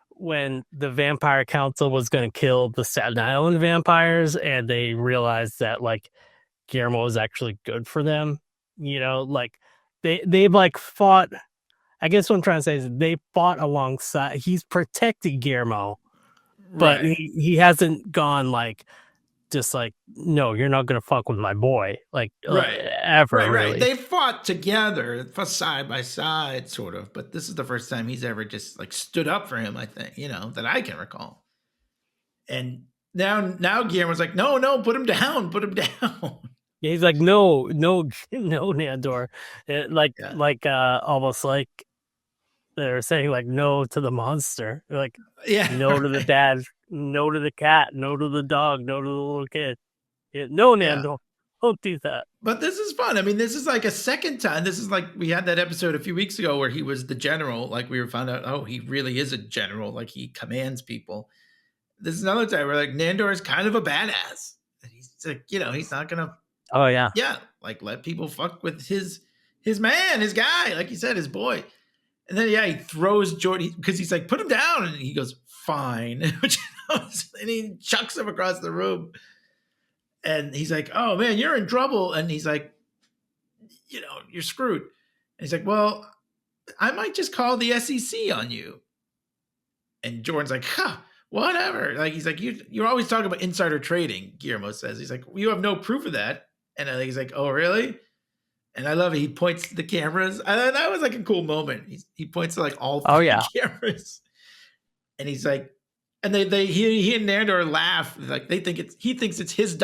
when the Vampire Council was going to kill the Staten Island vampires, and they realized that Guillermo was actually good for them. They've fought. I guess what I'm trying to say is they fought alongside. He's protected Guillermo, but he hasn't gone no, you're not gonna fuck with my boy, ever. Right. Really. They fought together, side by side, sort of. But this is the first time he's ever just stood up for him. I think that I can recall. And now Guillermo's like, no, put him down. Yeah, he's like, no, Nandor, almost like they're saying no to the monster, no to the dad, no to the cat, no to the dog, no to the little kid. No, Nandor, don't do that. But this is fun. I mean, this is a second time. This is we had that episode a few weeks ago where he was the general. We found out, oh, he really is a general. He commands people. This is another time where Nandor is kind of a badass. He's he's not gonna. Oh yeah. Yeah. Let people fuck with his man, his guy, like you said, his boy. And then he throws Jordan because he's like, "Put him down," and he goes, "Fine," and he chucks him across the room. And he's like, "Oh man, you're in trouble." And he's like, "You're screwed." And he's like, "Well, I might just call the SEC on you." And Jordan's like, whatever. He's like, you're always talking about insider trading, Guillermo says. He's like, you have no proof of that. And I think he's like, "Oh, really?" And I love it. He points to the cameras. That was a cool moment. He points to all three cameras. And he's like, and he and Nandor laugh. He thinks it's his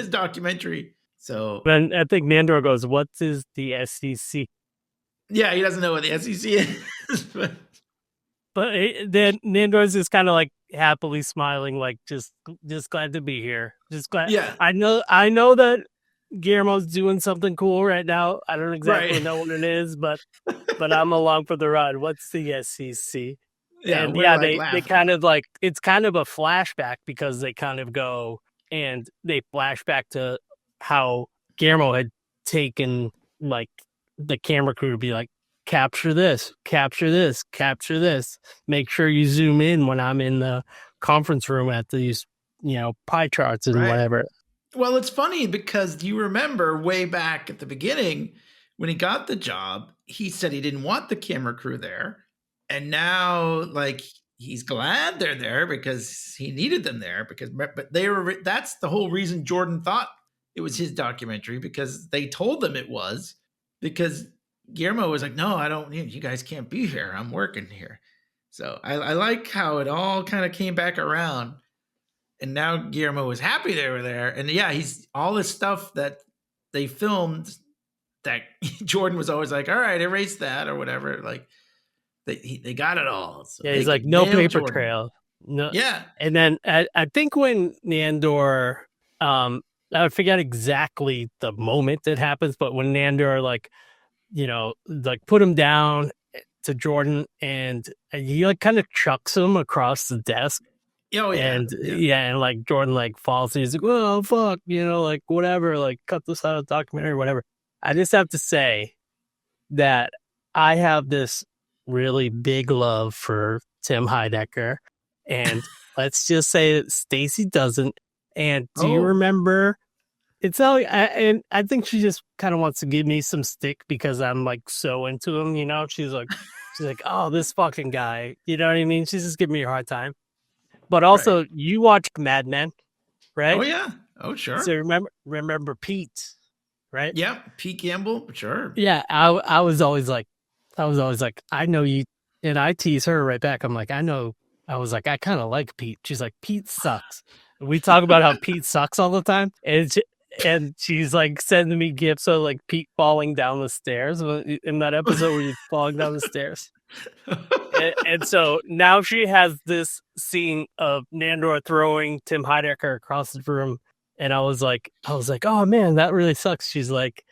documentary. So then I think Nandor goes, "What is the SEC?" Yeah, he doesn't know what the SEC is. But then Nandor's just kind of happily smiling, just glad to be here. Just glad. Yeah. I know that Guillermo's doing something cool right now. I don't exactly know what it is, but I'm along for the ride. What's the SEC? Yeah, and they kind of it's kind of a flashback because they kind of go and they flash back to how Guillermo had taken the camera crew to be capture this, capture this, capture this. Make sure you zoom in when I'm in the conference room at these, pie charts and whatever. Well, it's funny because you remember way back at the beginning when he got the job, he said he didn't want the camera crew there. And now he's glad they're there because he needed them there but that's the whole reason Jordan thought it was his documentary, because they told them it was. because Guillermo was like, no, I don't, you guys can't be here. I'm working here. So I like how it all kind of came back around. And now Guillermo was happy they were there. And yeah, he's all this stuff that they filmed that Jordan was always like, all right, erase that or whatever. Like they got it all. So yeah, he's like, no paper Jordan. trail. No. Yeah. And then I think when Nandor, I forget exactly the moment that happens, but when Nandor, like, you know, like put him down to Jordan and he like kind of chucks him across the desk. Oh, yeah. And and like Jordan like falls and he's like, oh, fuck, you know, like whatever, like cut this out of the documentary or whatever. I just have to say that I have this really big love for Tim Heidecker. And let's just say that Stacy doesn't. And do you remember? It's not like, and I think she just kind of wants to give me some stick because I'm like so into him, you know? She's like, oh, this fucking guy. You know what I mean? She's just giving me a hard time. But also, you watch Mad Men, right? Oh, yeah. Oh, sure. So remember Pete, right? Yeah. Pete Campbell. Sure. Yeah. I was always like, I know you. And I tease her right back. I'm like, I know. I was like, I kind of like Pete. She's like, Pete sucks. We talk about how Pete sucks all the time. And she's like sending me gifts of like Pete falling down the stairs in that episode where he's falling down the stairs. and so now she has this scene of Nandor throwing Tim Heidecker across the room. And I was like, oh man, that really sucks. She's like,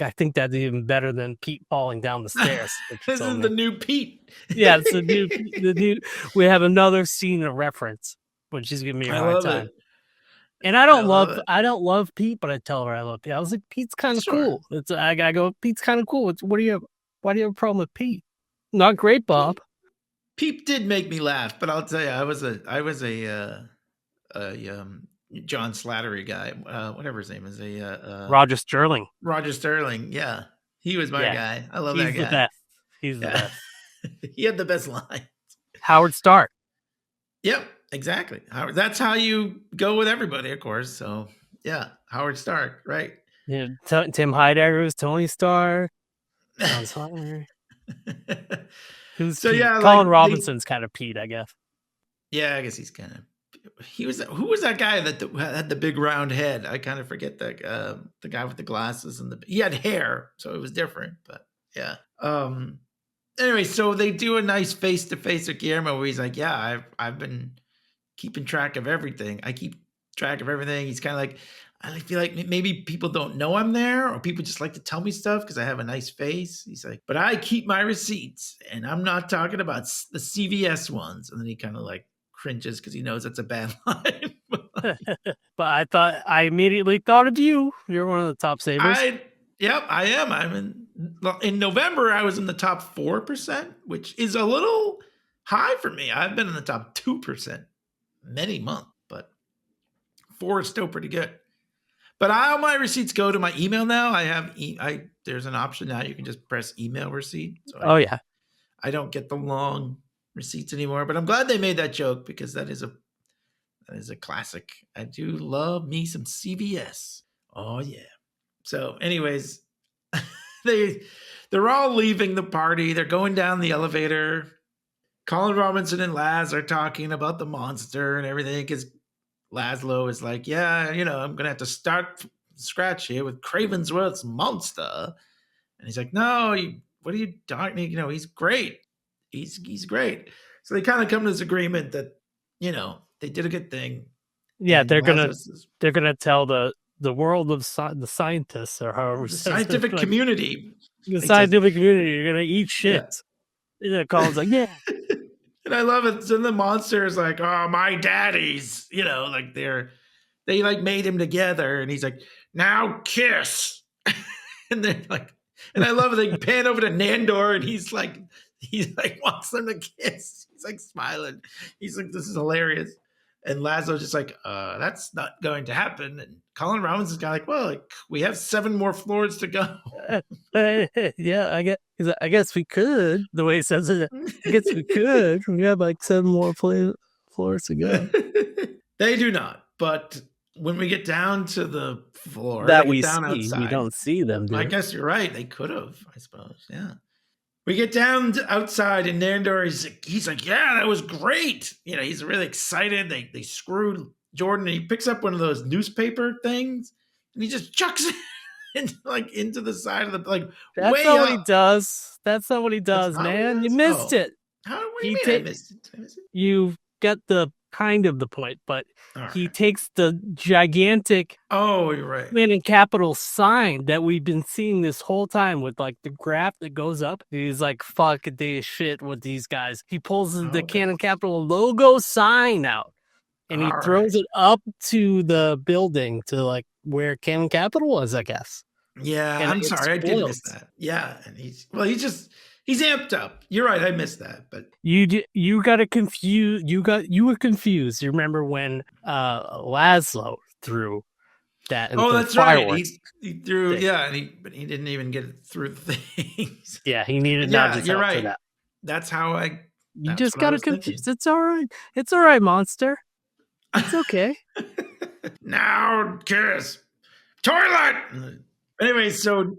I think that's even better than Pete falling down the stairs. This is the new Pete. Yeah, it's the new. We have another scene of reference when she's giving me a hard time. It. And I don't love Pete, but I tell her I love Pete. I was like, Pete's kind of cool. I go, Pete's kind of cool. Why do you have a problem with Pete? Not great, Bob. Pete did make me laugh, but I'll tell you, I was a John Slattery guy, whatever his name is, Roger Sterling. Roger Sterling, yeah, he was my guy. I love that guy. The best. He's the best. He had the best line. Howard Stark. Yep, exactly. Howard. That's how you go with everybody, of course. So yeah, Howard Stark, right? Yeah, Tim Heidecker was Tony Stark. John Slattery. Who's so? Pete? Yeah, Colin Robinson's kind of Pete, I guess. Yeah, I guess he's kind of. Who was that guy that had the big round head? I kind of forget that the guy with the glasses and he had hair, so it was different. But yeah. Anyway, so they do a nice face to face with Guillermo where he's like, "Yeah, I've been keeping track of everything. I keep track of everything." He's kind of like, I feel like maybe people don't know I'm there, or people just like to tell me stuff because I have a nice face. He's like, "But I keep my receipts, and I'm not talking about the CVS ones." And then he kind of like cringes because he knows that's a bad line. But I immediately thought of you. You're one of the top savers. Yep, I am. I'm in November. I was in the top 4%, which is a little high for me. I've been in the top 2% many months, but 4 is still pretty good. But all my receipts go to my email now. There's an option now. You can just press email receipt. So I don't get the long receipts anymore, but I'm glad they made that joke because that is a classic. I do love me some CVS. Oh yeah. So anyways, they're all leaving the party. They're going down the elevator. Colin Robinson and Laz are talking about the monster and everything because Laszlo is like, yeah, I'm going to have to start from scratch here with Cravensworth's monster. And he's like, no, what are you talking? He's great. He's great. So they kind of come to this agreement that, they did a good thing. Yeah, and they're gonna tell the world of the scientists or however the scientific community. The scientific community, you're gonna eat shit. Yeah. Colin's like, yeah. And I love it. So the monster is like, oh, my daddies, like they like made him together, and he's like, now kiss. And they're like, and I love it. They pan over to Nandor, and he's like wants them to kiss. He's like smiling. He's like, this is hilarious. And Laszlo's just like, that's not going to happen. And Colin Robinson's got like, well, we have 7 more floors to go. Yeah, I guess we could. The way he says it, I guess we could. We have like 7 more floors to go. They do not. But when we get down to the floor, that they we get down see. outside. We don't see them, I dude. guess you're right. They could have, I suppose. Yeah. We get down outside, and Nandor, he's like, yeah, that was great. He's really excited. They screwed Jordan, and he picks up one of those newspaper things, and he just chucks it into the side of the That's way not up. what he does. That's not what he That's does, not what he man. does? You missed it. What do you mean I missed it? Did I miss it? You got the kind of the point, but All he right. takes the gigantic Oh, you're right. Cannon Capital sign that we've been seeing this whole time with the graph that goes up. He's like, fuck this shit with these guys. He pulls the Cannon Capital logo sign out and he throws it up to the building to where Cannon Capital was, I guess. Yeah, And I'm it sorry, I did miss explodes. that. Yeah, and he's amped up. You're right, I missed that, but You got confused. You were confused. You remember when Laszlo threw that? oh, that's fireworks. right. He threw, yeah, but he didn't even get it through the things. Yeah, he needed Yeah, Nadja's you're help for right. that. That's how You that's just what I got was confused. thinking. It's all right. It's all right, monster. It's okay. Now kiss toilet. Anyway, so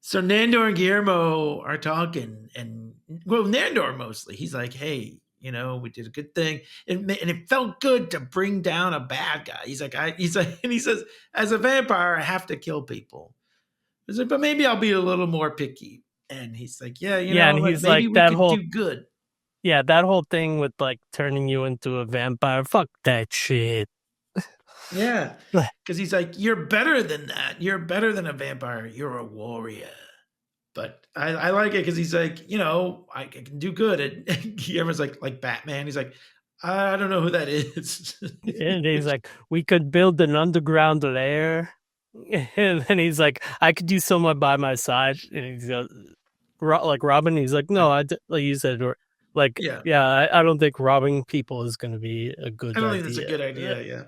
so Nandor and Guillermo are talking, and Nandor mostly. He's like, "Hey, we did a good thing, and it felt good to bring down a bad guy." He's like, and he says, "As a vampire, I have to kill people." He's like, "But maybe I'll be a little more picky." And he's like, "Yeah, and he's maybe like we that could whole do good." Yeah, that whole thing with turning you into a vampire. Fuck that shit. Yeah, because he's like, "You're better than that. You're better than a vampire. You're a warrior." But I like it because he's like, I can do good. And Guillermo's like Batman. He's like, I don't know who that is. And he's like, we could build an underground lair. And then he's like, I could do someone by my side. And he's like Robin. He's like, no, like you said, or I don't think robbing people is going to be a good idea. I don't think that's a good idea. Yeah.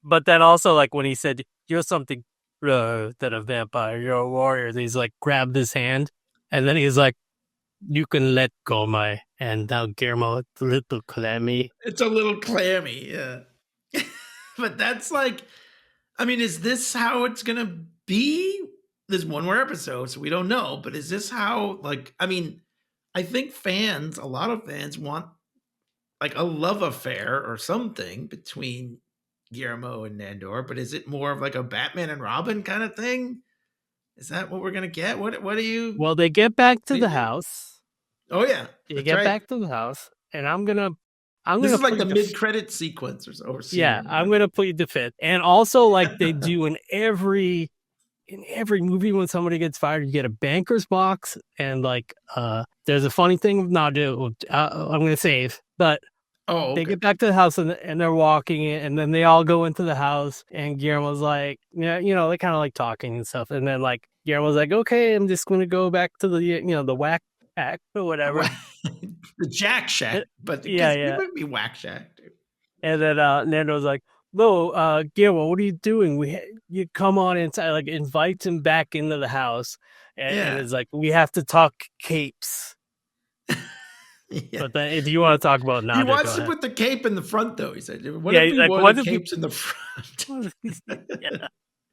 But then also, when he said, you're something than a vampire, you're a warrior, he's like, grabbed his hand. And then he's like, you can let go my hand now, Guillermo. It's a little clammy. It's a little clammy, yeah. But that's is this how it's going to be? There's one more episode, so we don't know. But is this how, I think a lot of fans want a love affair or something between Guillermo and Nandor, but is it more of a Batman and Robin kind of thing? Is that what we're gonna get? What do you? Well, they get back to the house. Oh yeah, they get back to the house, and I'm gonna. This is like the mid-credit sequence or scene. Yeah, I'm gonna put you to fit, and also they do in every movie when somebody gets fired, you get a banker's box, and there's a funny thing. No, dude, I'm gonna save, but. Oh, okay. They get back to the house and they're walking in, and then they all go into the house, and Guillermo's like, they kind of talking and stuff. And then Guillermo's like, okay, I'm just going to go back to the whack shack or whatever. The Jack Shack, but it might be whack shack, dude. And then Nando's like, no, Guillermo, what are you doing? You come on inside, invite him back into the house. And it's like, we have to talk capes. Yeah. But then, if you want to talk about Nadja, he wants to put the cape in the front, though. He said, "What if we wore the capes in the front?"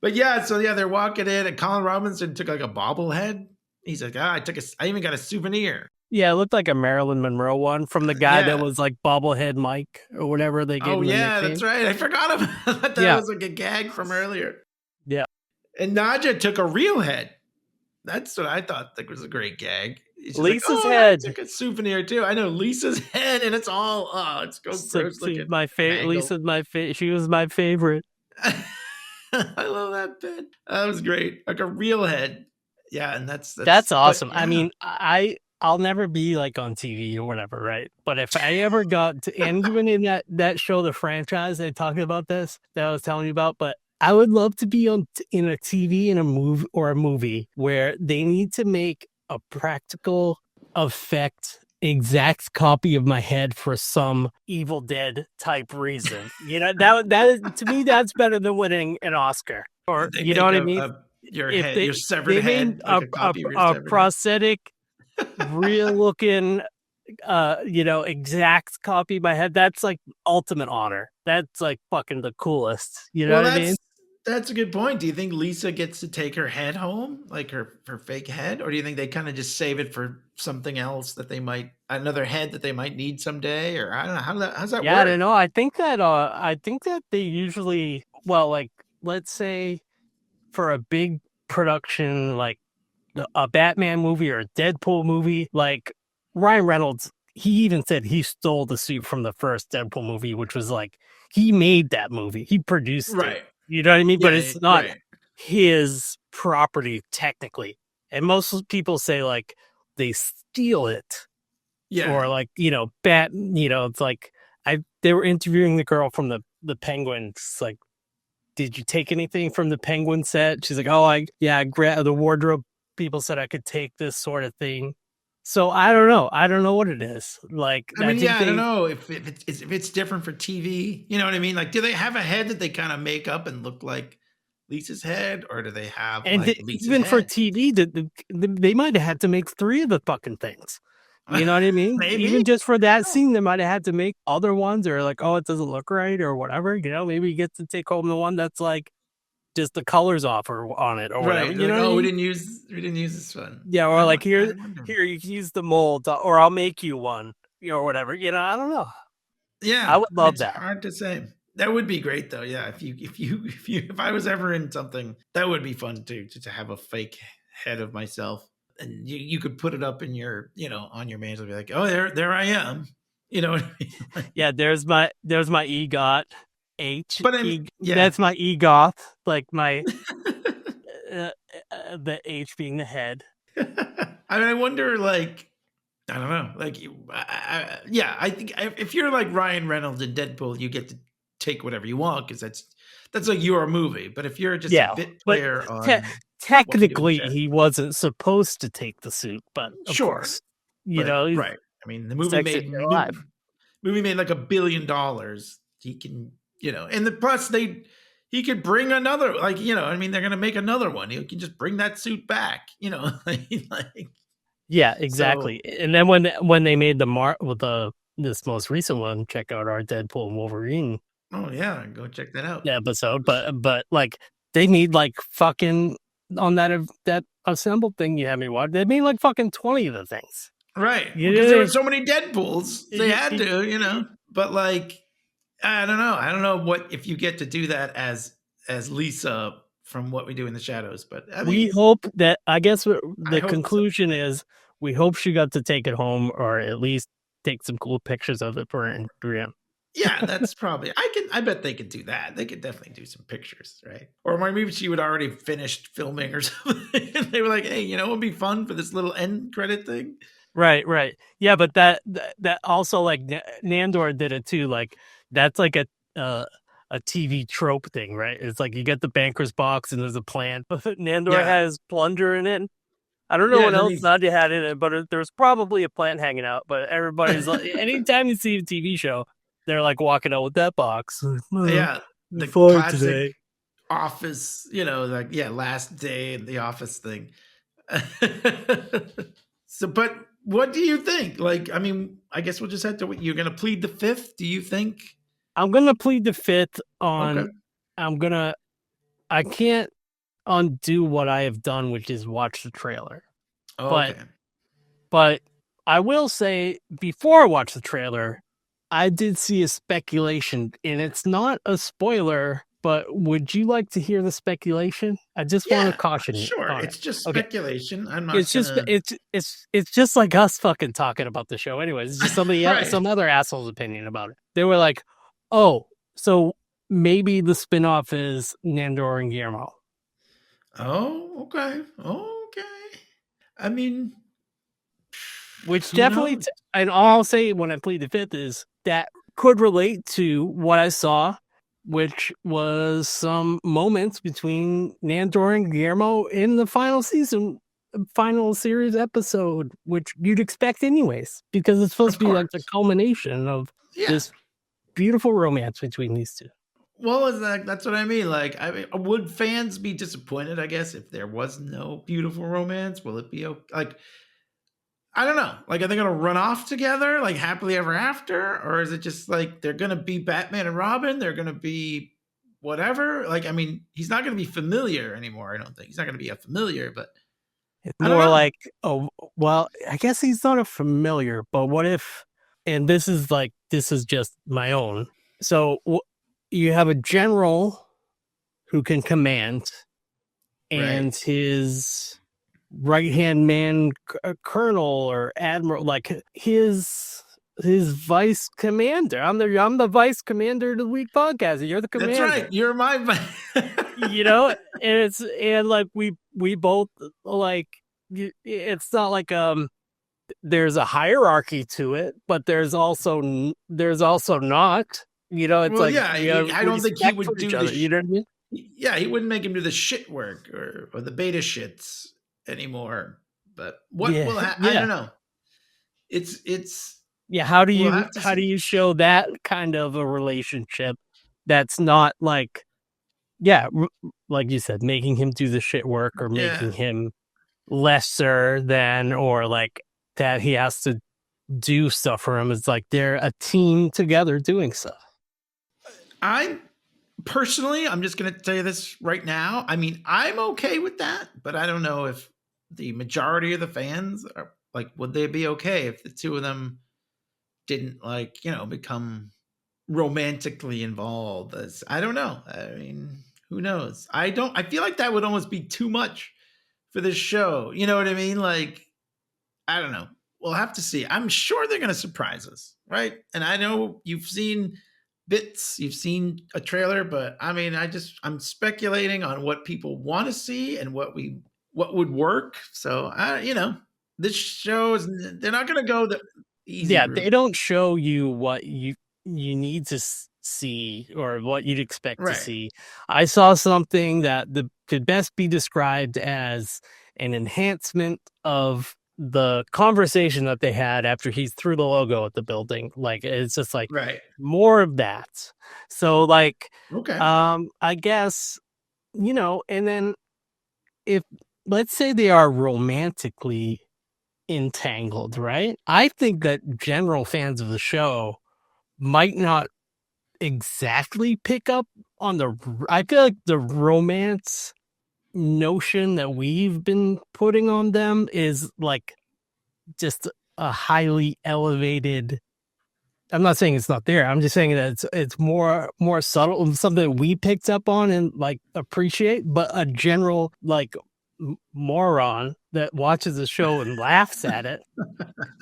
But so they're walking in, and Colin Robinson took a bobblehead. He's like, I even got a souvenir. Yeah, it looked like a Marilyn Monroe one from the guy that was bobblehead Mike or whatever they gave him. Oh yeah, that's right. I forgot about that. That was a gag from earlier. Yeah, and Nadja took a real head. That's what I thought was a great gag. Lisa's head. I took a souvenir too. I know Lisa's head, and it's all it's gross looking. My favorite. Lisa's my favorite. She was my favorite. I love that bit. That was great. A real head. Yeah, and that's awesome. But, I'll never be on TV or whatever, right? But if I ever got to, and even in that show, The Franchise, they talked about this that I was telling you about, but I would love to be in a TV in a movie where they need to make a practical effect exact copy of my head for some Evil Dead type reason. That to me, that's better than winning an Oscar. Or you know what I mean? Your severed head, a prosthetic, real looking exact copy in my head, that's like ultimate honor. That's like fucking the coolest. You know Well, what I mean? that's a good point. Do you think Lisa gets to take her head home, like her fake head, or do you think they kind of just save it for something else that they might another head that they might need someday, or I don't know how's that Yeah, work? I don't know. I think that they usually, well, like let's say for a big production like a Batman movie or a Deadpool movie, like Ryan Reynolds, he even said he stole the suit from the first Deadpool movie, which was like he made that movie, he produced it. Right. You know what I mean? But Yeah, it's not right. his property technically. And most people say like they steal it, Yeah. or like it's like they were interviewing the girl from the Penguins, like, did you take anything from the Penguin set? She's like, oh, I grabbed the wardrobe. People said I could take this sort of thing. So I don't know what it is. Like, I mean, I don't know if it's different for TV. You know what I mean? Like, do they have a head that they kind of make up and look like Lisa's head, or do they have like Lisa's even head? for TV, they might have had to make 3 of the fucking things. You know what I mean? Maybe. Even just for that scene, they might have had to make other ones, or like, oh, it doesn't look right, or whatever. Maybe you get to take home the one that's like just the colors off or on it, or whatever. Right. You know, what I mean? we didn't use this one. Yeah, or like here wonder. you can use the mold, or I'll make you one, or whatever. I don't know. Yeah, I would love it's that. hard to say. That would be great though. Yeah, if I was ever in something, that would be fun too, to have a fake head of myself, and you could put it up in your on your mantle, be like, oh, there I am. You know what I mean? Like, Yeah, there's my EGOT H. But that's my EGOT, like my the H being the head. I mean, I wonder, like, I don't know, like, I think if you're like Ryan Reynolds in Deadpool, you get to take whatever you want because that's like your movie. But if you're just a bit player on technically, he wasn't supposed to take the suit, but of sure, course, right. I mean, the movie made like $1 billion. He can, and plus he could bring another, like, I mean, they're gonna make another one. He can just bring that suit back, like. Yeah, exactly. So, and then when they made this most recent one, check out our Deadpool and Wolverine. Oh yeah, go check that out. Episode, but like they made like fucking on that assembled thing you had me watch. They made like fucking 20 of the things. Right, because there were so many Deadpools, they had to, But like, I don't know what if you get to do that as Lisa from What We Do in the Shadows, but I mean, we hope that. I guess the conclusion is we hope she got to take it home, or at least take some cool pictures of it for Instagram. Yeah, that's probably. I bet they could do that. They could definitely do some pictures, right? Or maybe she would already finished filming or something. And they were like, "Hey, it would be fun for this little end credit thing." Right. Yeah, but that also, like, Nandor did it too. Like, that's like a TV trope thing, right? It's like you get the banker's box and there's a plant, but Nandor has plunger in it. I don't know what else Nadja had in it, but there's probably a plant hanging out. But everybody's like, anytime you see a TV show, they're like walking out with that box. Yeah, the classic today. Office, like last day in the office thing. So, but what do you think? Like, I mean, I guess we'll just have to. You're going to plead the fifth. Do you think? I'm going to plead the fifth on. Okay. I can't undo what I have done, which is watch the trailer. Okay. But I will say, before I watched the trailer, I did see a speculation, and it's not a spoiler, but would you like to hear the speculation? I just want to caution you. Sure, it's just speculation. I'm not. It's just like us fucking talking about the show. Anyways, it's just somebody else, some other asshole's opinion about it. They were like, "Oh, so maybe the spinoff is Nandor and Guillermo." Oh, okay. I mean, which definitely, and all I'll say when I plead the fifth is that could relate to what I saw, which was some moments between Nandor and Guillermo in the final series episode, which you'd expect anyways, because it's supposed to be like the culmination of this beautiful romance between these two. Well, that's what I mean. Like, would fans be disappointed, I guess, if there was no beautiful romance? Will it be okay? Like, I don't know. Like, are they going to run off together, like happily ever after? Or is it just like they're going to be Batman and Robin? They're going to be whatever. Like, I mean, he's not going to be familiar anymore. I don't think he's not going to be a familiar, but it's more like, oh, well, I guess he's not a familiar, but what if, and this is just my own. So you have a general who can command, and his right-hand man, colonel or admiral, like his vice commander. I'm the vice commander of the League Podcast. You're the commander. That's right. You're my you know, and like we both, like, it's not like there's a hierarchy to it, but there's also not, you know, it's like, I don't think he would do you know what I mean? Yeah, he wouldn't make him do the shit work or the beta shits anymore. But what will happen? I don't know. It's how do you show that kind of a relationship that's not like, like you said, making him do the shit work or making him lesser than, or like that he has to do stuff for him. It's like they're a team together doing stuff. I'm just going to tell you this right now. I mean, I'm okay with that, but I don't know if the majority of the fans are like, would they be okay if the two of them didn't, like, you know, become romantically involved? I don't know. I mean, who knows? I feel like that would almost be too much for this show. You know what I mean? Like, I don't know. We'll have to see. I'm sure they're going to surprise us, right? And I know you've seen bits, you've seen a trailer, but I mean, I'm speculating on what people want to see and what would work. So you know, this show they're not going to go the easy route. They don't show you what you need to see or what you'd expect to see. I saw something that could best be described as an enhancement of the conversation that they had after he threw the logo at the building. Like, it's just like more of that. So like, I guess, you know, and then if, let's say they are romantically entangled, right? I think that general fans of the show might not exactly pick up on I feel like the romance notion that we've been putting on them is like just a highly elevated. I'm not saying it's not there. I'm just saying that it's more subtle, something that we picked up on and like appreciate, but a general like moron that watches the show and laughs at it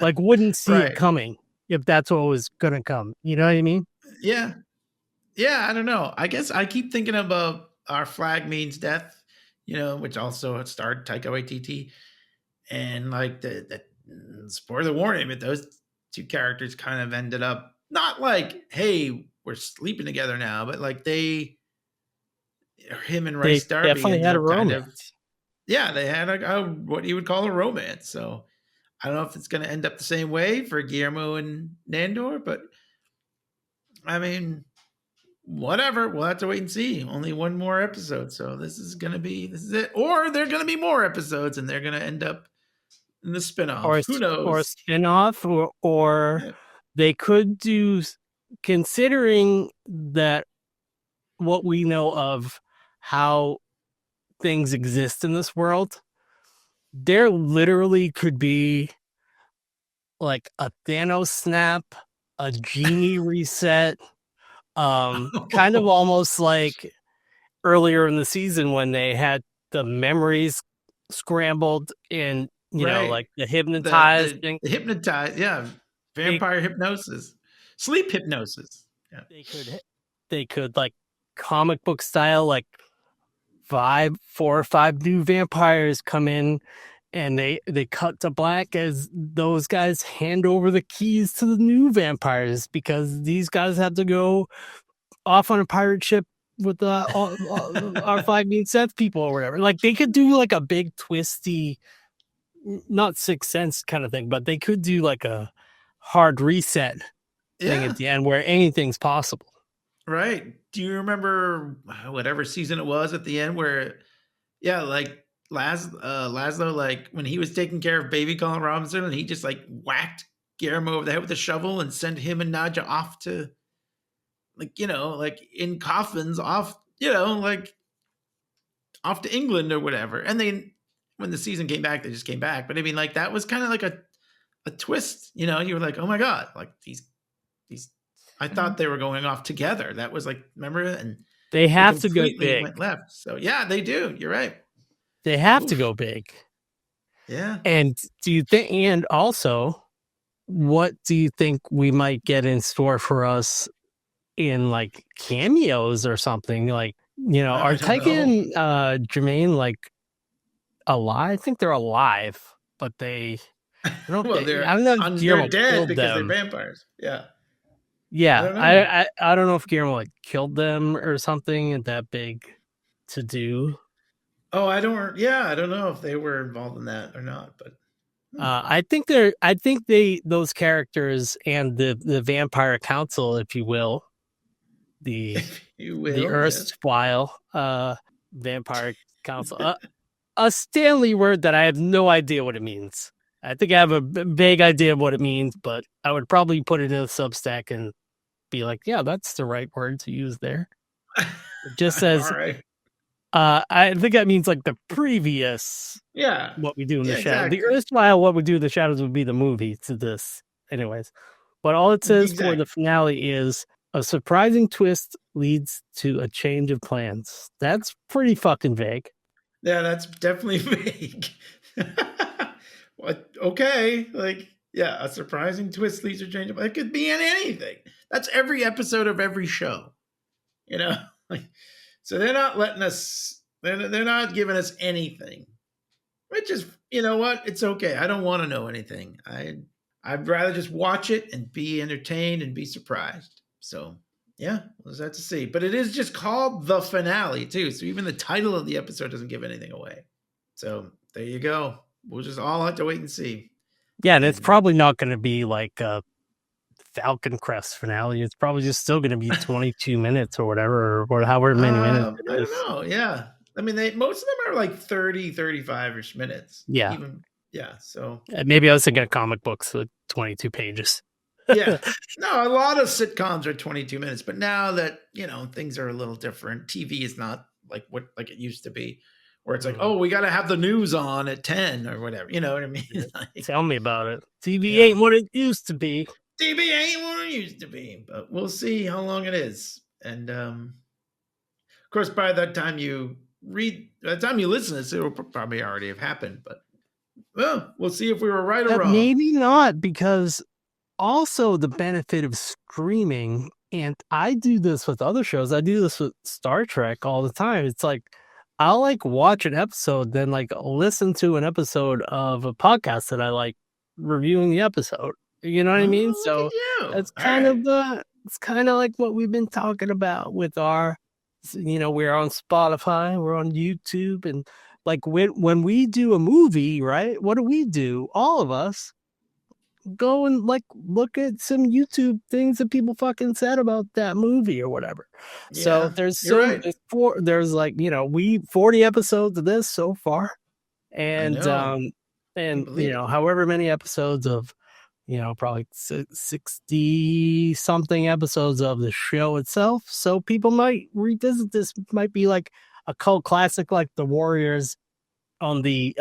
like wouldn't see it coming if that's what was gonna come. You know what I mean? Yeah. I don't know. I guess I keep thinking about Our Flag Means Death, you know, which also starred Taika Waititi, and like the spoiler warning, but those two characters kind of ended up not like, hey, we're sleeping together now, but like him and Rice Darby definitely had a romance. They had a what you would call a romance. So I don't know if it's going to end up the same way for Guillermo and Nandor, but I mean, whatever. We'll have to wait and see. Only one more episode. So this is it. Or there are going to be more episodes and they're going to end up in the spinoff. Who knows? Or a spinoff, or they could do, considering that what we know of how things exist in this world, there literally could be like a Thanos snap, a genie reset, kind of almost like earlier in the season when they had the memories scrambled and you know, like the hypnotized thing. The hypnotized, vampire hypnosis, sleep hypnosis. Yeah, they could like comic book style, like 4 or 5 new vampires come in and they cut to black as those guys hand over the keys to the new vampires because these guys have to go off on a pirate ship with our 5 Means Death people or whatever. Like they could do like a big twisty, not Sixth Sense kind of thing, but they could do like a hard reset thing at the end where anything's possible. Right. Do you remember whatever season it was at the end where, like Laszlo, like when he was taking care of baby Colin Robinson, and he just like whacked Guillermo over the head with a shovel and sent him and Nadja off to, like, like in coffins off, like off to England or whatever. And then when the season came back, they just came back. But I mean, like that was kind of like a twist, you were like, oh my God, like these, I thought they were going off together. That was like, remember? And they have to go big. Went left. So yeah, they do. You're right. They have to go big. Yeah. And do you think, and also, what do you think we might get in store for us in like cameos or something? Like, are Taika and Jermaine like alive? I think they're alive, but I don't know if Guillermo they're dead killed because them. they're vampires. Yeah. Yeah. I don't know if Guillermo like killed them or something at that big to do. Oh, I don't know if they were involved in that or not, but I think those characters and the Vampire Council, if you will, the erstwhile Vampire Council, a Stanley word that I have no idea what it means. I think I have a vague idea of what it means, but I would probably put it in a Substack and be like, yeah, that's the right word to use there. It just says, all right. I think that means like the previous, what we do in the shadows. Exactly. The erstwhile what we do in the shadows would be the movie to this, anyways. But all it says for the finale is a surprising twist leads to a change of plans. That's pretty fucking vague. Yeah, that's definitely vague. What? Okay, like a surprising twist leads to a change of. It could be in anything. That's every episode of every show. Like. So they're not letting us, they're not giving us anything, which is, you know what? It's okay. I don't want to know anything. I'd rather just watch it and be entertained and be surprised. So yeah, we'll just have to see. But it is just called the finale too. So even the title of the episode doesn't give anything away. So there you go. We'll just all have to wait and see. Yeah, and it's probably not going to be like a Falcon Crest finale. It's probably just still going to be 22 minutes or whatever, or however many minutes. I don't know. Yeah. I mean, most of them are like 30, 35-ish minutes. Yeah. So maybe I was thinking of comic books with 22 pages. Yeah. No, a lot of sitcoms are 22 minutes, but now that, things are a little different, TV is not like it used to be, where it's like, oh, we got to have the news on at 10 or whatever. You know what I mean? Tell me about it. TV ain't what it used to be. TV ain't what it used to be, but we'll see how long it is. And of course, by the time you listen to this, it will probably already have happened. But we'll see if we were right or wrong. Maybe not, because also the benefit of streaming, and I do this with other shows. I do this with Star Trek all the time. It's like I'll like watch an episode, then like listen to an episode of a podcast that I like reviewing the episode. You know what I mean? So it's kind of like what we've been talking about with our, we're on Spotify, we're on YouTube, and like when we do a movie, right? What do? All of us go and like look at some YouTube things that people fucking said about that movie or whatever. Yeah, so there's like, we 40 episodes of this so far, and however many episodes of, probably 60 something episodes of the show itself. So people might revisit this. Might be like a cult classic, like The Warriors on the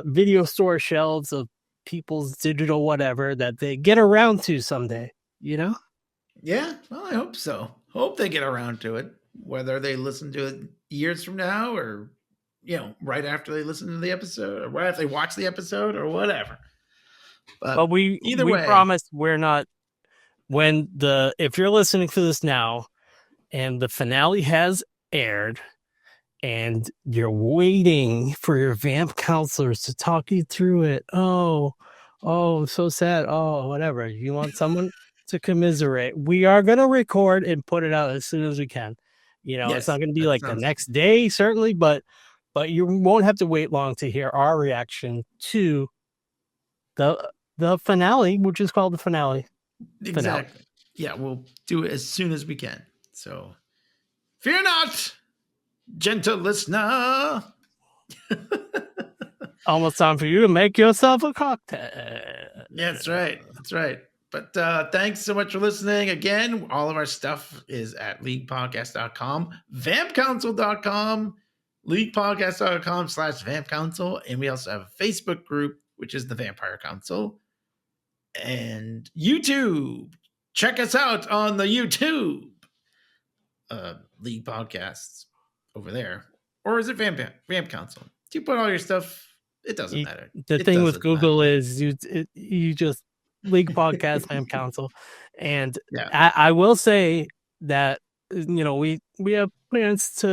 video store shelves of people's digital whatever that they get around to someday, Yeah, well, I hope so. Hope they get around to it, whether they listen to it years from now or, right after they listen to the episode, or right after they watch the episode or whatever. But we promise we're not, if you're listening to this now and the finale has aired and you're waiting for your vamp counselors to talk you through it. Oh, so sad. Oh, whatever. You want someone to commiserate. We are going to record and put it out as soon as we can. It's not going to be like the next day, certainly, but you won't have to wait long to hear our reaction to the finale, which is called the finale. Exactly. Yeah, we'll do it as soon as we can. So fear not, gentle listener. almost time for you to make yourself a cocktail. Yeah, that's right. That's right. But thanks so much for listening. Again, all of our stuff is at LeaguePodcast.com, VampCouncil.com, LeaguePodcast.com/VampCouncil. And we also have a Facebook group, which is the Vampire Council. And YouTube. Check us out on the YouTube. League Podcasts over there. Or is it Vamp Council? Do you put all your stuff? It doesn't matter. The thing with Google is you just League Podcast Vamp Council. And I will say that, we have plans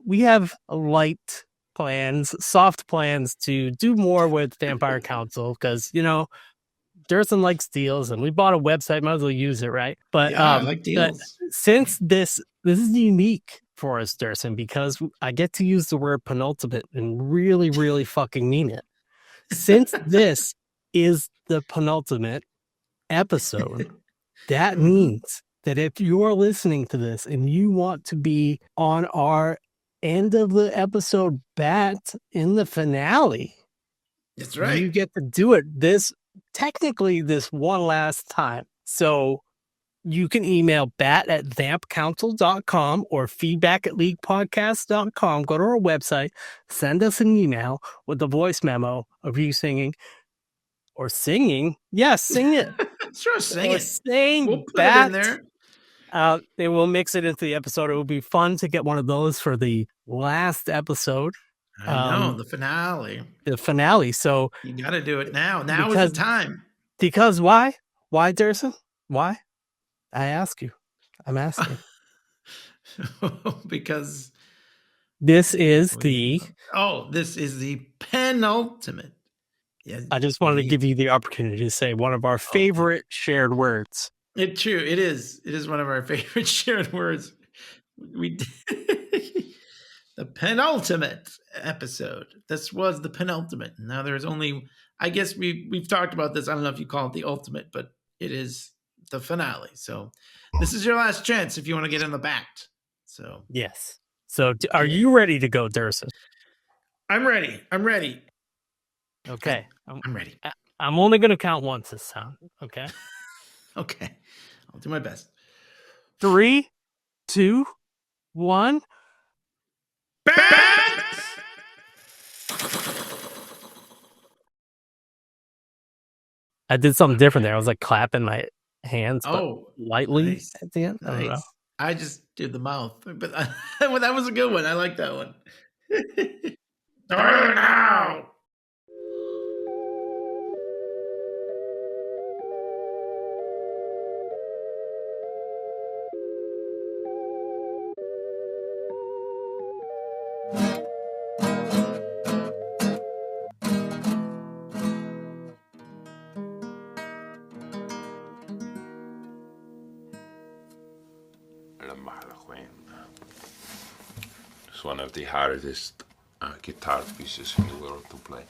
we have light plans, soft plans to do more with Vampire Council because, Dursin likes deals and we bought a website, might as well use it, right? But I like deals. Since this is unique for us, Dursin, because I get to use the word penultimate and really, really fucking mean it. Since this is the penultimate episode, that means that if you're listening to this and you want to be on our end of the episode bat in the finale, that's right. You get to do it technically this one last time. So you can email bat@vampcouncil.com or feedback@leaguepodcast.com. Go to our website, send us an email with a voice memo of you singing or singing. Yes, sing it. Sure, sing it. Sing we'll put bat. it in there. Then we'll mix it into the episode. It would be fun to get one of those for the last episode. I know, the finale. The finale. So you got to do it now. Now is the time. Because why? Why, Dursin? Why? I ask you. I'm asking. Because this is the penultimate. Yeah, I just wanted to give you the opportunity to say one of our favorite shared words. It is. It is one of our favorite shared words. We the penultimate episode. This was the penultimate. Now there's only, I guess we've talked about this. I don't know if you call it the ultimate, but it is the finale. So this is your last chance if you want to get in the bat. So yes. So are you ready to go, Dursin? I'm ready. Okay. I'm ready. I'm only going to count once this time. Okay. Okay. I'll do my best. 3, 2, 1. I did something different there. I was like clapping my hands lightly at the end. I don't know. I just did the mouth, but that was a good one. I like that one. Start now. It's one of the hardest guitar pieces in the world to play.